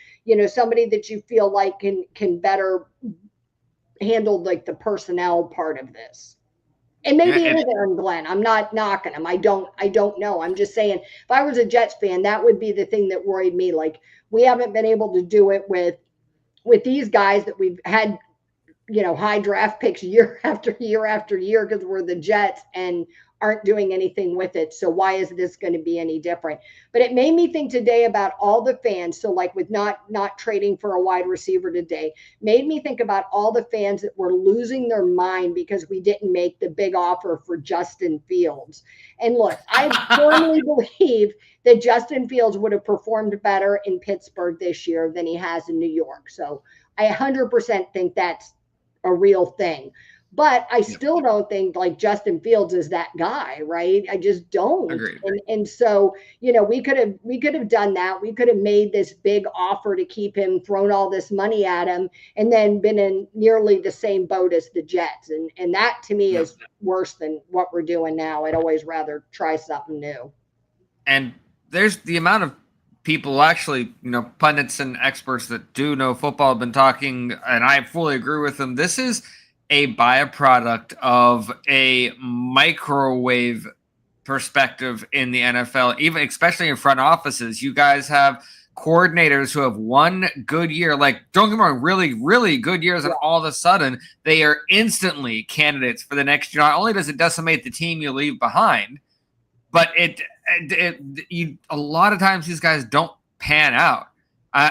somebody that you feel like can better handle like the personnel part of this? And maybe it is Aaron Glenn. I'm not knocking him. I don't know. I'm just saying, if I was a Jets fan, that would be the thing that worried me. Like, we haven't been able to do it with these guys that we've had, high draft picks year after year after year because we're the Jets. And aren't doing anything with it. So why is this going to be any different? But it made me think today about all the fans. So like with not trading for a wide receiver today, made me think about all the fans that were losing their mind because we didn't make the big offer for Justin Fields. And look, I firmly believe that Justin Fields would have performed better in Pittsburgh this year than he has in New York. So I 100% think that's a real thing. But I still don't think like Justin Fields is that guy, right? I just don't. Agreed. And so, we could have done that. We could have made this big offer to keep him, thrown all this money at him, and then been in nearly the same boat as the Jets. And that to me is worse than what we're doing now. I'd always rather try something new. And there's the amount of people actually, pundits and experts that do know football have been talking, and I fully agree with them. This is a byproduct of a microwave perspective in the NFL, even especially in front offices. You guys have coordinators who have one good year, like don't get me wrong, really, really good years, and all of a sudden they are instantly candidates for the next year. Not only does it decimate the team you leave behind, but a lot of times these guys don't pan out.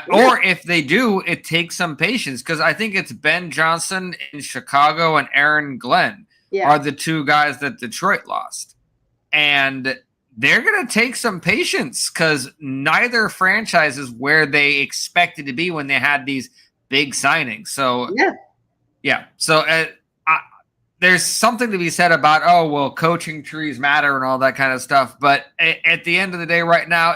Or if they do, it takes some patience, because I think it's Ben Johnson in Chicago and Aaron Glenn are the two guys that Detroit lost. And they're going to take some patience because neither franchise is where they expected to be when they had these big signings. So, So there's something to be said about, coaching trees matter and all that kind of stuff. But at the end of the day right now,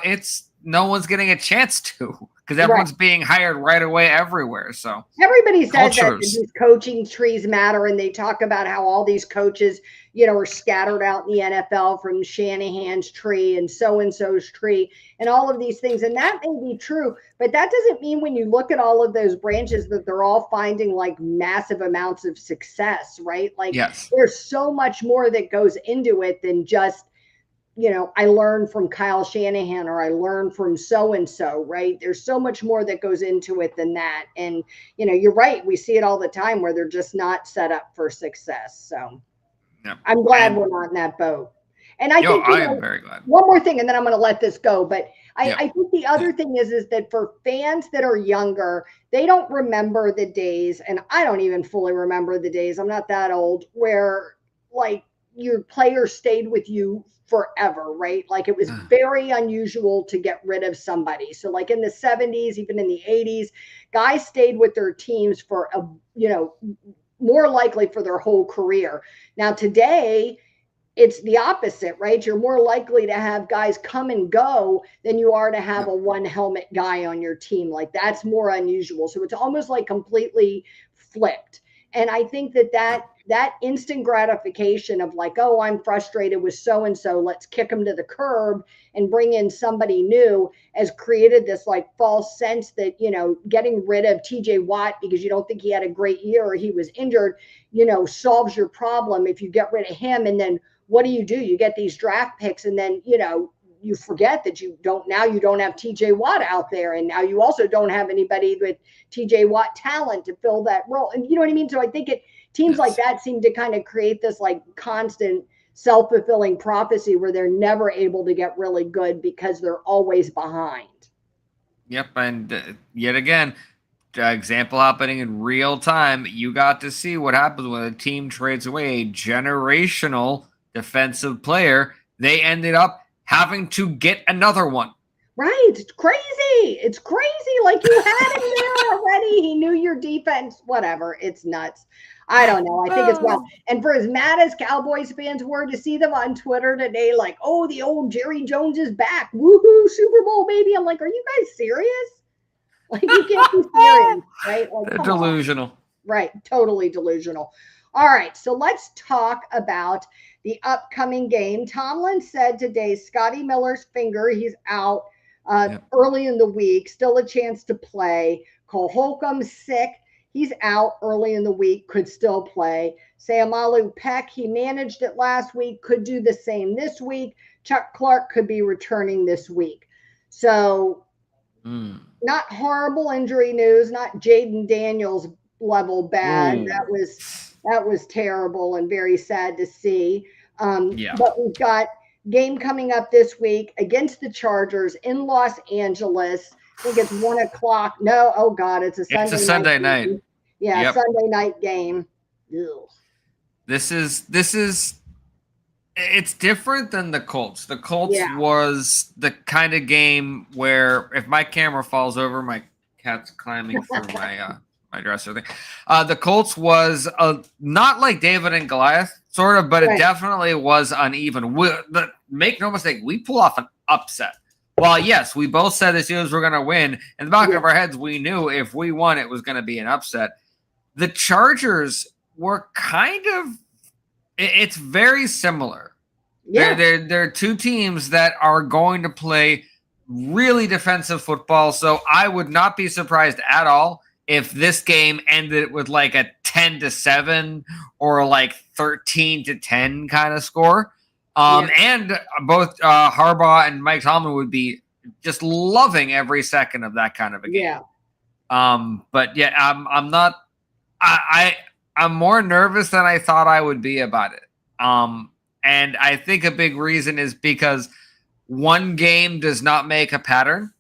no one's getting a chance to. Because everyone's being hired right away everywhere. So everybody says that these coaching trees matter, and they talk about how all these coaches, are scattered out in the NFL from Shanahan's tree and so-and-so's tree and all of these things. And that may be true, but that doesn't mean when you look at all of those branches that they're all finding like massive amounts of success, right? Like there's so much more that goes into it than just, I learned from Kyle Shanahan or I learned from so-and-so, right? There's so much more that goes into it than that. And, you're right. We see it all the time where they're just not set up for success. So I'm glad we're not in that boat. And I think, I am very glad. One more thing, and then I'm going to let this go. But I think the other thing is that for fans that are younger, they don't remember the days, and I don't even fully remember the days, I'm not that old, where like your player stayed with you forever, right? Like it was very unusual to get rid of somebody. So like in the 70s, even in the 80s, guys stayed with their teams for more likely for their whole career. Now today, it's the opposite, right? You're more likely to have guys come and go than you are to have a one helmet guy on your team. Like that's more unusual. So it's almost like completely flipped. And I think that instant gratification of like, oh, I'm frustrated with so-and-so, let's kick him to the curb and bring in somebody new, has created this like false sense that, getting rid of TJ Watt because you don't think he had a great year or he was injured, solves your problem if you get rid of him. And then what do? You get these draft picks, and then, you forget that you don't have TJ Watt out there. And now you also don't have anybody with TJ Watt talent to fill that role. And you know what I mean? So I think teams like that seem to kind of create this like constant self-fulfilling prophecy where they're never able to get really good because they're always behind. Yep. And yet again, example happening in real time, you got to see what happens when a team trades away a generational defensive player. They ended up having to get another one. Right. It's crazy. It's crazy. Like you had him there already. He knew your defense, whatever. It's nuts. I don't know. I think it's well. And for as mad as Cowboys fans were to see them on Twitter today, like, oh, the old Jerry Jones is back. Woohoo, Super Bowl, baby. I'm like, are you guys serious? Like, you can't be serious, right? Like, delusional. On. Right. Totally delusional. All right. So let's talk about the upcoming game. Tomlin said today, Scotty Miller's finger, he's out early in the week, still a chance to play. Cole Holcomb's sick. He's out early in the week, could still play. Sayamalu Peck, he managed it last week, could do the same this week. Chuck Clark could be returning this week. So not horrible injury news, not Jaden Daniels level bad. That was terrible and very sad to see. But we've got game coming up this week against the Chargers in Los Angeles. I think it's 1 o'clock. No, oh God, it's a Sunday night. It's a Sunday night. Yeah, yep. Sunday night game. Ew. This is it's different than the Colts. The Colts was the kind of game where if my camera falls over, my cat's climbing through my dresser thing. The Colts was not like David and Goliath, sort of, but it definitely was uneven. But make no mistake, we pull off an upset. Well, yes, we both said the Steelers were going to win. In the back of our heads, we knew if we won, it was going to be an upset. The Chargers were kind of – it's very similar. Yeah. They're two teams that are going to play really defensive football, so I would not be surprised at all if this game ended with like a 10-7 or like 13-10 kind of score. And both Harbaugh and Mike Tomlin would be just loving every second of that kind of a game. Yeah. But yeah, I'm not. I'm more nervous than I thought I would be about it. And I think a big reason is because one game does not make a pattern.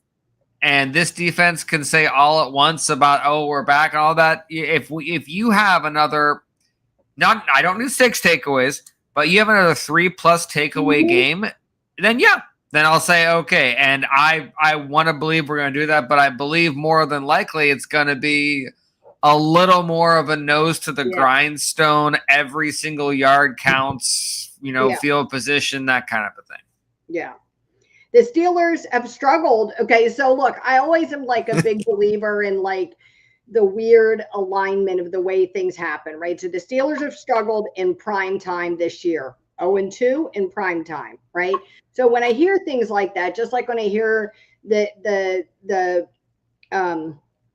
And this defense can say all at once about, oh, we're back and all that. If you have another, I don't need 6 takeaways, but you have another 3+ takeaway game, then I'll say, okay. And I want to believe we're going to do that, but I believe more than likely it's going to be a little more of a nose to the grindstone. Every single yard counts, field position, that kind of a thing. Yeah. The Steelers have struggled. Okay, so look, I always am like a big believer in like the weird alignment of the way things happen, right? So the Steelers have struggled in prime time this year, 0-2 in prime time, right? So when I hear things like that, just like when I hear the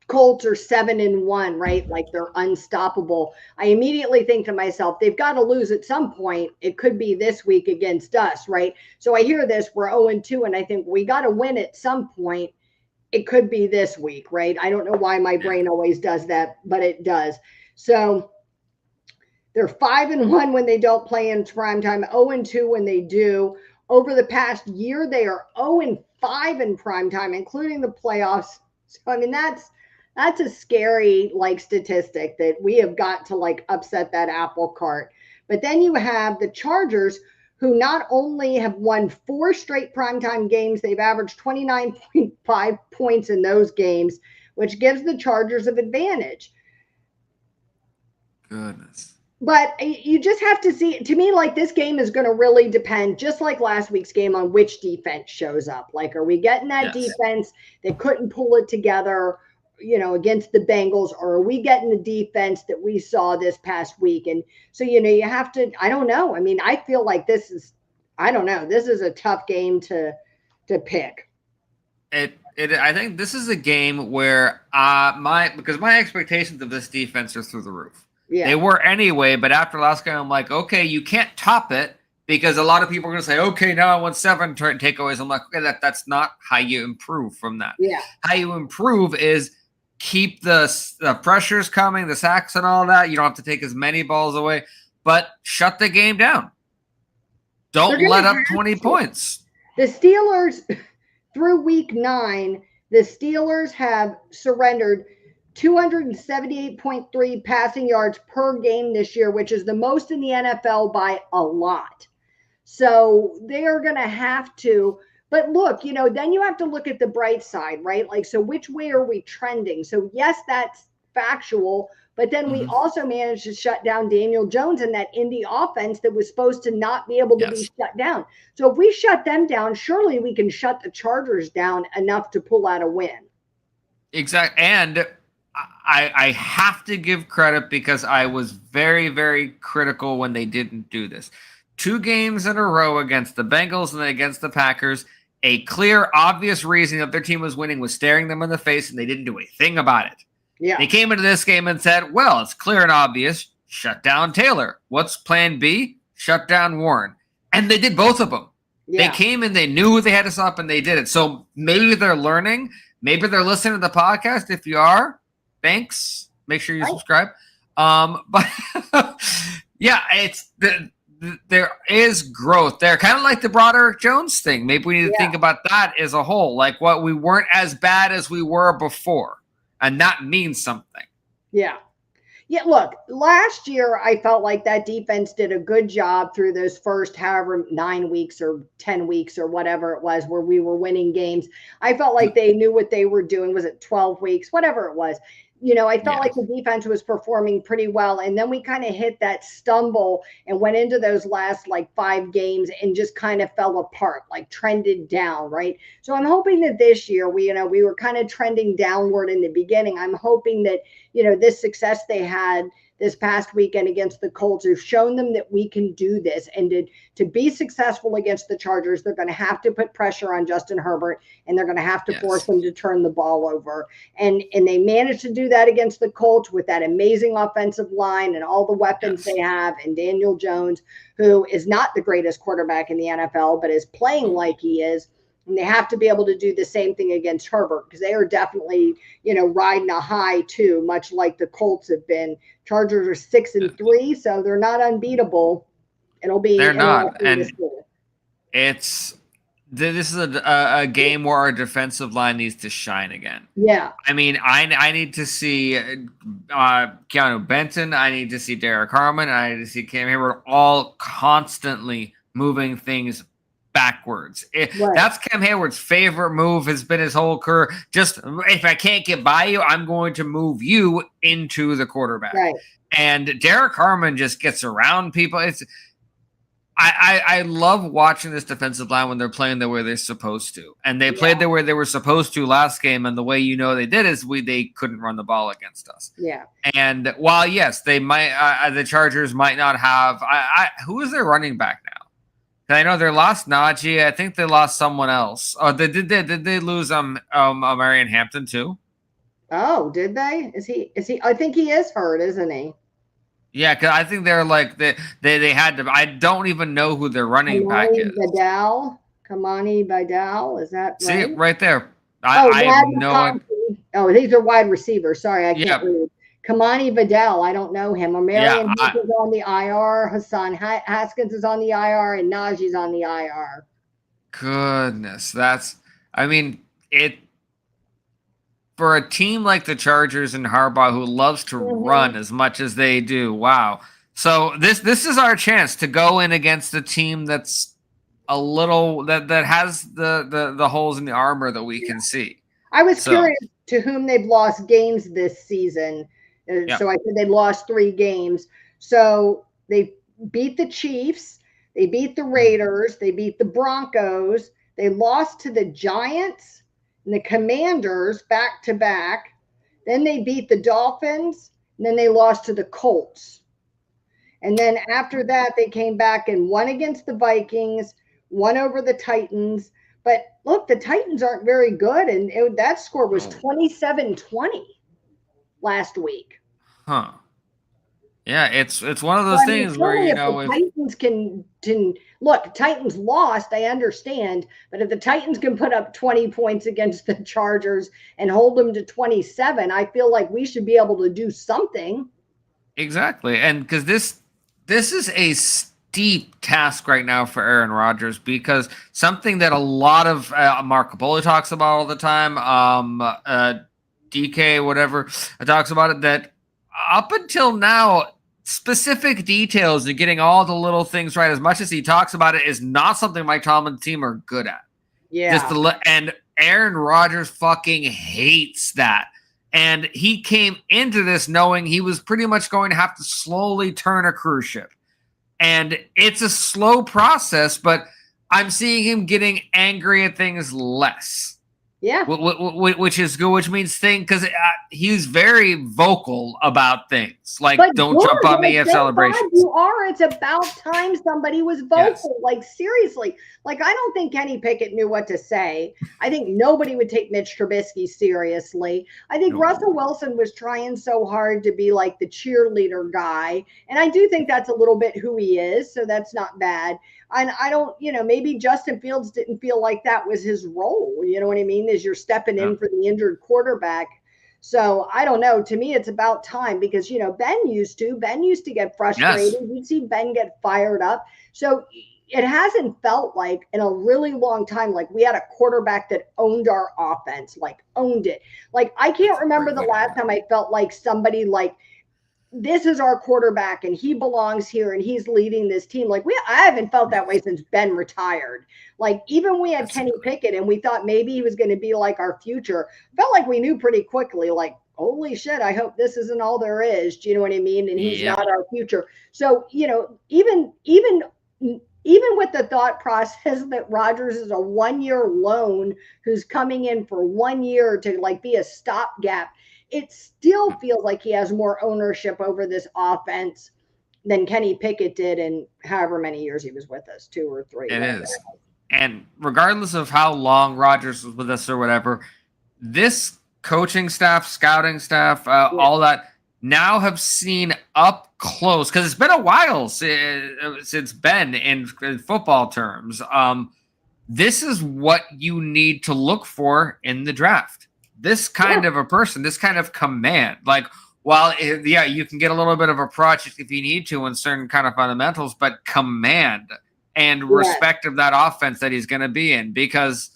Colts are 7-1, right? Like they're unstoppable. I immediately think to myself, they've got to lose at some point. It could be this week against us, right? So I hear this, we're 0-2, and I think we got to win at some point. It could be this week, right? I don't know why my brain always does that, but it does. So they're 5-1 when they don't play in prime time, 0-2 when they do. Over the past year, they are 0-5 in prime time, including the playoffs. So I mean, that's a scary like statistic that we have got to like upset that apple cart. But then you have the Chargers, who not only have won 4 straight primetime games, they've averaged 29.5 points in those games, which gives the Chargers an advantage. Goodness. But you just have to see, to me, like this game is going to really depend, just like last week's game, on which defense shows up. Like, are we getting that defense that couldn't pull it together, against the Bengals, or are we getting the defense that we saw this past week? And so, you have to, I don't know. I mean, I feel like this is a tough game to pick. I think this is a game where because my expectations of this defense are through the roof. Yeah. They were anyway, but after last game, I'm like, okay, you can't top it, because a lot of people are going to say, okay, now I want 7 takeaways. I'm like, okay, that's not how you improve from that. Yeah. How you improve is keep the pressures coming, the sacks and all that. You don't have to take as many balls away, but shut the game down. Don't let up 20 points. The Steelers, through week 9, the Steelers have surrendered 278.3 passing yards per game this year, which is the most in the NFL by a lot. So they are going to have to, but look, then you have to look at the bright side, right? Like, so which way are we trending? So yes, that's factual, but then we also managed to shut down Daniel Jones and that Indy offense that was supposed to not be able to be shut down. So if we shut them down, surely we can shut the Chargers down enough to pull out a win. Exactly. And I have to give credit, because I was very, very critical when they didn't do this. 2 games in a row against the Bengals and against the Packers, a clear, obvious reason that their team was winning was staring them in the face, and they didn't do a thing about it. Yeah. They came into this game and said, well, it's clear and obvious, shut down Taylor. What's plan B? Shut down Warren. And they did both of them. Yeah. They came and they knew who they had to stop, and they did it. So maybe they're learning. Maybe they're listening to the podcast. If you are, thanks. Make sure you subscribe. But yeah, it's there is growth there, kind of like the broader Jones thing. Maybe we need to think Yeah. about that as a whole, like what we weren't as bad as we were before, and that means something. Yeah. Yeah, look, last year I felt like that defense did a good job through those first however 9 weeks or 10 weeks or whatever it was where we were winning games. I felt like they knew what they were doing. Was it 12 weeks? Whatever it was. I felt Yeah. like the defense was performing pretty well. And then we kind of hit that stumble and went into those last like 5 games and just kind of fell apart, like trended down, right? So I'm hoping that this year we were kind of trending downward in the beginning. I'm hoping that this success they had this past weekend against the Colts has shown them that we can do this. And to be successful against the Chargers, they're going to have to put pressure on Justin Herbert, and they're going to have to force them to turn the ball over. And they managed to do that against the Colts with that amazing offensive line and all the weapons they have, and Daniel Jones, who is not the greatest quarterback in the NFL, but is playing like he is. And they have to be able to do the same thing against Herbert, because they are definitely, riding a high too, much like the Colts have been. Chargers are 6-3, so they're not unbeatable. It'll be They're not, and this is a game where our defensive line needs to shine again. Yeah. I mean, I need to see Keanu Benton. I need to see Derek Harmon. I need to see Cam Hayward all constantly moving things backwards. That's Cam Hayward's favorite move, has been his whole career. Just, if I can't get by you, I'm going to move you into the quarterback. Right. And Derek Harmon just gets around people. I love watching this defensive line when they're playing the way they're supposed to. And they played the way they were supposed to last game, and the way they did is they couldn't run the ball against us. Yeah. And while, yes, they might the Chargers might not have who is their running back now? I know they lost Najee. I think they lost someone else. Oh, did they lose Marion Hampton too? Oh, did they? Is he? I think he is hurt, isn't he? Yeah, because I think they're like they had to. I don't even know who their running back is. Kamani Vidal, is that right? See it right there. I have no idea. Oh, these are wide receivers. Sorry, I can't read. Kamani Vidal, I don't know him. Marion is on the IR. Hassan Haskins is on the IR, and Najee's on the IR. Goodness, it for a team like the Chargers and Harbaugh, who loves to run as much as they do. Wow. So this is our chance to go in against a team that's a little that has the holes in the armor that we can see. I was curious to whom they've lost games this season. So I said they lost 3 games. So they beat the Chiefs, they beat the Raiders, they beat the Broncos, they lost to the Giants and the Commanders back to back. Then they beat the Dolphins, and then they lost to the Colts. And then after that, they came back and won against the Vikings, won over the Titans. But look, the Titans aren't very good, and that score was 27-20 last week. Huh. Yeah, it's one of those things where if Titans can look, Titans lost, I understand, but if the Titans can put up 20 points against the Chargers and hold them to 27, I feel like we should be able to do something. Exactly, and because this is a steep task right now for Aaron Rodgers, because something that a lot of Mark Capoli talks about all the time, DK whatever talks about it, that up until now, specific details and getting all the little things right, as much as he talks about it, is not something Mike Tomlin's team are good at. Yeah. And Aaron Rodgers fucking hates that. And he came into this knowing he was pretty much going to have to slowly turn a cruise ship. And it's a slow process, but I'm seeing him getting angry at things less. Yeah, which is good, which means because he's very vocal about things like, but don't jump on me at celebrations. You are. It's about time somebody was vocal. Yes. Like, seriously. Like, I don't think Kenny Pickett knew what to say. I think nobody would take Mitch Trubisky seriously. I think Russell Wilson was trying so hard to be like the cheerleader guy, and I do think that's a little bit who he is, so that's not bad. And I don't, maybe Justin Fields didn't feel like that was his role. You know what I mean? As you're stepping in for the injured quarterback. So I don't know. To me, it's about time because, Ben used to get frustrated. Yes. You'd see Ben get fired up. So it hasn't felt like in a really long time, like we had a quarterback that owned our offense, like owned it. Like I can't remember the last time I felt like somebody like, this is our quarterback and he belongs here and he's leading this team. Like I haven't felt that way since Ben retired. Like even we had Kenny Pickett and we thought maybe he was going to be like our future. Felt like we knew pretty quickly, like, holy shit, I hope this isn't all there is. Do you know what I mean? And he's not our future. So, even with the thought process that Rodgers is a 1-year loan who's coming in for 1 year to like be a stopgap, it still feels like he has more ownership over this offense than Kenny Pickett did in however many years he was with us, 2 or 3. It is. And regardless of how long Rodgers was with us or whatever, this coaching staff, scouting staff, all that now have seen up close, because it's been a while since Ben in football terms. This is what you need to look for in the draft. This kind of a person, this kind of command. Like, while, you can get a little bit of a project if you need to in certain kind of fundamentals, but command and respect of that offense that he's going to be in. Because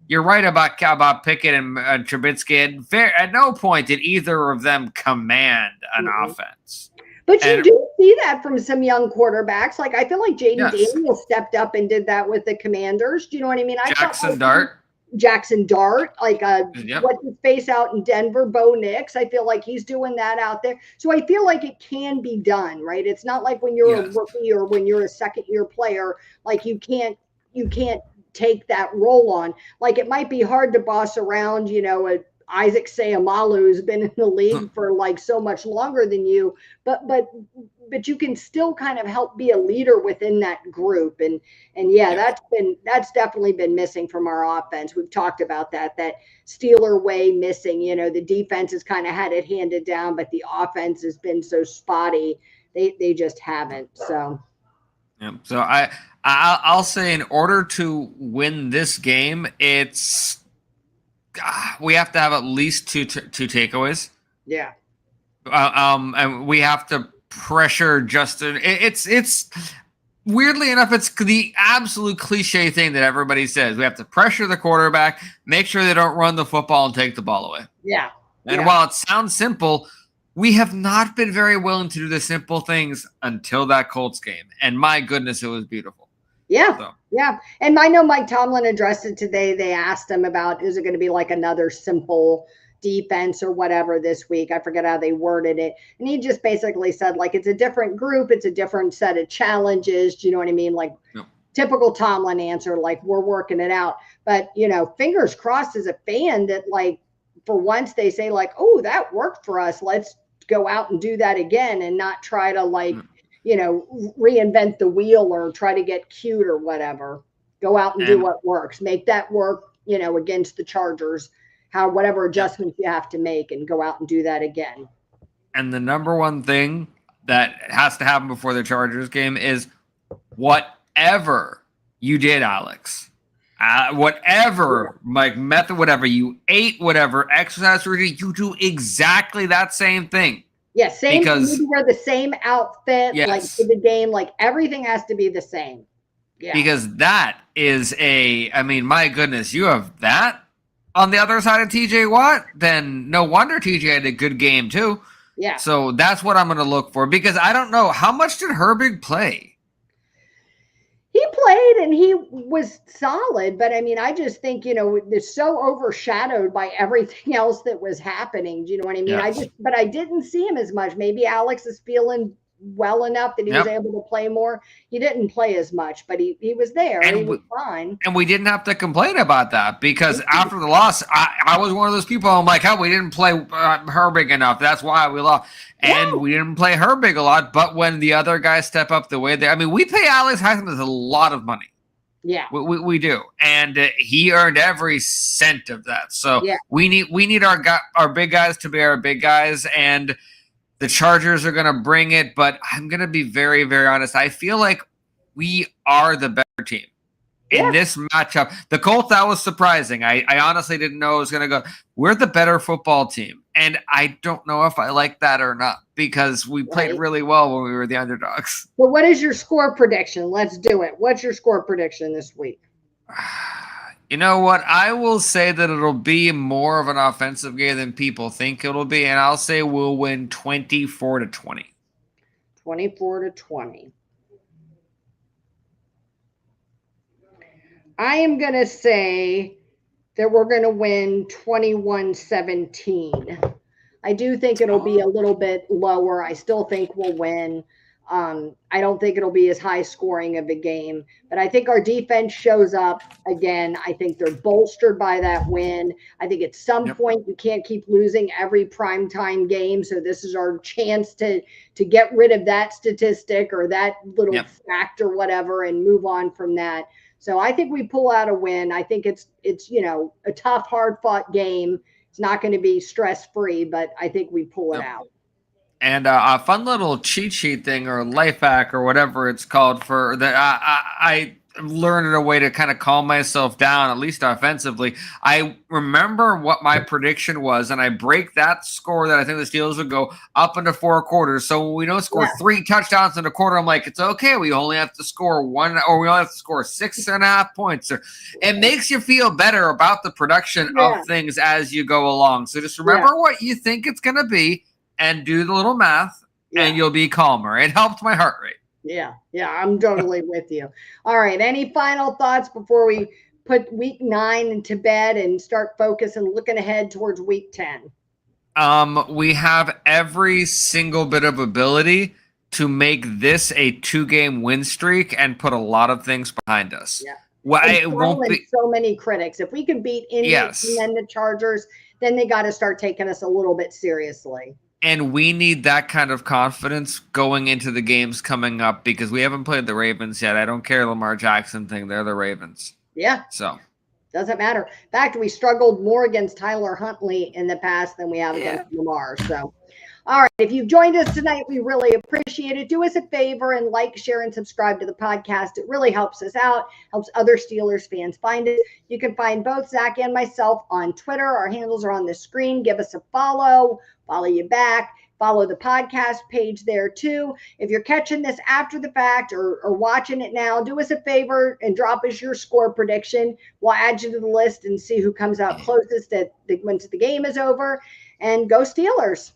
you're right about Pickett and Trubisky. At no point did either of them command an offense. But you do see that from some young quarterbacks. Like, I feel like Jaden Daniels stepped up and did that with the Commanders. Do you know what I mean? Jackson Dart, like what's his face out in Denver, Bo Nix. I feel like he's doing that out there. So I feel like it can be done, right? It's not like when you're a rookie or when you're a second-year player, like you can't take that role on. Like it might be hard to boss around, Isaac Sayamalu who's been in the league for like so much longer than you, but you can still kind of help be a leader within that group. And that's definitely been missing from our offense. We've talked about that Steeler way missing. The defense has kind of had it handed down, but the offense has been so spotty. They just haven't. So So I'll say, in order to win this game, we have to have at least two takeaways. Yeah. And we have to pressure Justin. It's weirdly enough, it's the absolute cliche thing that everybody says. We have to pressure the quarterback, make sure they don't run the football and take the ball away. Yeah. And while it sounds simple, we have not been very willing to do the simple things until that Colts game. And my goodness, it was beautiful. Yeah. So. Yeah. And I know Mike Tomlin addressed it today. They asked him about, is it going to be like another simple defense or whatever this week? I forget how they worded it. And he just basically said, like, it's a different group. It's a different set of challenges. Do you know what I mean? Like typical Tomlin answer, like we're working it out. But, fingers crossed as a fan that like for once they say like, oh, that worked for us. Let's go out and do that again and not try to like, reinvent the wheel or try to get cute or whatever. Go out and do what works. Make that work, against the Chargers, whatever adjustments you have to make, and go out and do that again. And the number one thing that has to happen before the Chargers game is whatever you did, Alex, whatever method, whatever you ate, whatever exercise routine, you do exactly that same thing. Yeah, same. Because you wear the same outfit, like to the game. Like everything has to be the same. Yeah. Because that is my goodness, you have that on the other side of TJ Watt, then no wonder TJ had a good game too. Yeah. So that's what I'm going to look for, because I don't know, how much did Herbig play? He played and he was solid, but I just think, it's so overshadowed by everything else that was happening. Do you know what I mean? Yes. But I didn't see him as much. Maybe Alex is feeling well enough that he was able to play more. He didn't play as much, but he was there. And he was fine. And we didn't have to complain about that, because after the loss, I was one of those people. I'm like, we didn't play Herbig enough. That's why we lost. And we didn't play Herbig a lot. But when the other guys step up the way we pay Alex Highsmith a lot of money. Yeah, we do, and he earned every cent of that. So we need our big guys to be our big guys, and the Chargers are going to bring it. But I'm going to be very, very honest. I feel like we are the better team. in this matchup. The Colts, that was surprising. I honestly didn't know it was going to go. We're the better football team. And I don't know if I like that or not because we played really well when we were the underdogs. But what is your score prediction? Let's do it. What's your score prediction this week? You know what? I will say that it'll be more of an offensive game than people think it'll be. And I'll say we'll win 24-20. 24-20. I am going to say that we're going to win 21-17. I do think it'll be a little bit lower. I still think we'll win. I don't think it'll be as high scoring of a game, but I think our defense shows up again. I think they're bolstered by that win. I think at some point you can't keep losing every primetime game. So this is our chance to get rid of that statistic or that little fact or whatever and move on from that. So I think we pull out a win. I think it's a tough, hard-fought game. It's not going to be stress-free, but I think we pull it out. And a fun little cheat sheet thing or life hack or whatever it's called for that I learned a way to kind of calm myself down, at least offensively. I remember what my prediction was, and I break that score that I think the Steelers would go up into 4 quarters. So when we don't score 3 touchdowns in a quarter, I'm like, it's okay. We only have to score 1, or we only have to score 6.5 points. It makes you feel better about the production of things as you go along. So just remember what you think it's going to be and do the little math, and you'll be calmer. It helped my heart rate. Yeah, I'm totally with you. All right, any final thoughts before we put week 9 into bed and start focusing, looking ahead towards week 10? We have every single bit of ability to make this a 2-game win streak and put a lot of things behind us. Yeah. Well, it won't be so many critics. If we can beat Indy and then the Chargers, then they got to start taking us a little bit seriously. And we need that kind of confidence going into the games coming up because we haven't played the Ravens yet. I don't care Lamar Jackson thing. They're the Ravens. Yeah. So. Doesn't matter. In fact, we struggled more against Tyler Huntley in the past than we have against Lamar. So, all right. If you've joined us tonight, we really appreciate it. Do us a favor and like, share, and subscribe to the podcast. It really helps us out, helps other Steelers fans find it. You can find both Zach and myself on Twitter. Our handles are on the screen. Give us a follow you back. Follow the podcast page there too. If you're catching this after the fact or watching it now, do us a favor and drop us your score prediction. We'll add you to the list and see who comes out closest once the game is over. And go Steelers.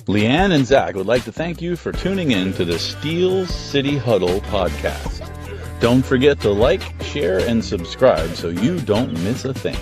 Leanne and Zach would like to thank you for tuning in to the Steel City Huddle podcast. Don't forget to like, share, and subscribe so you don't miss a thing.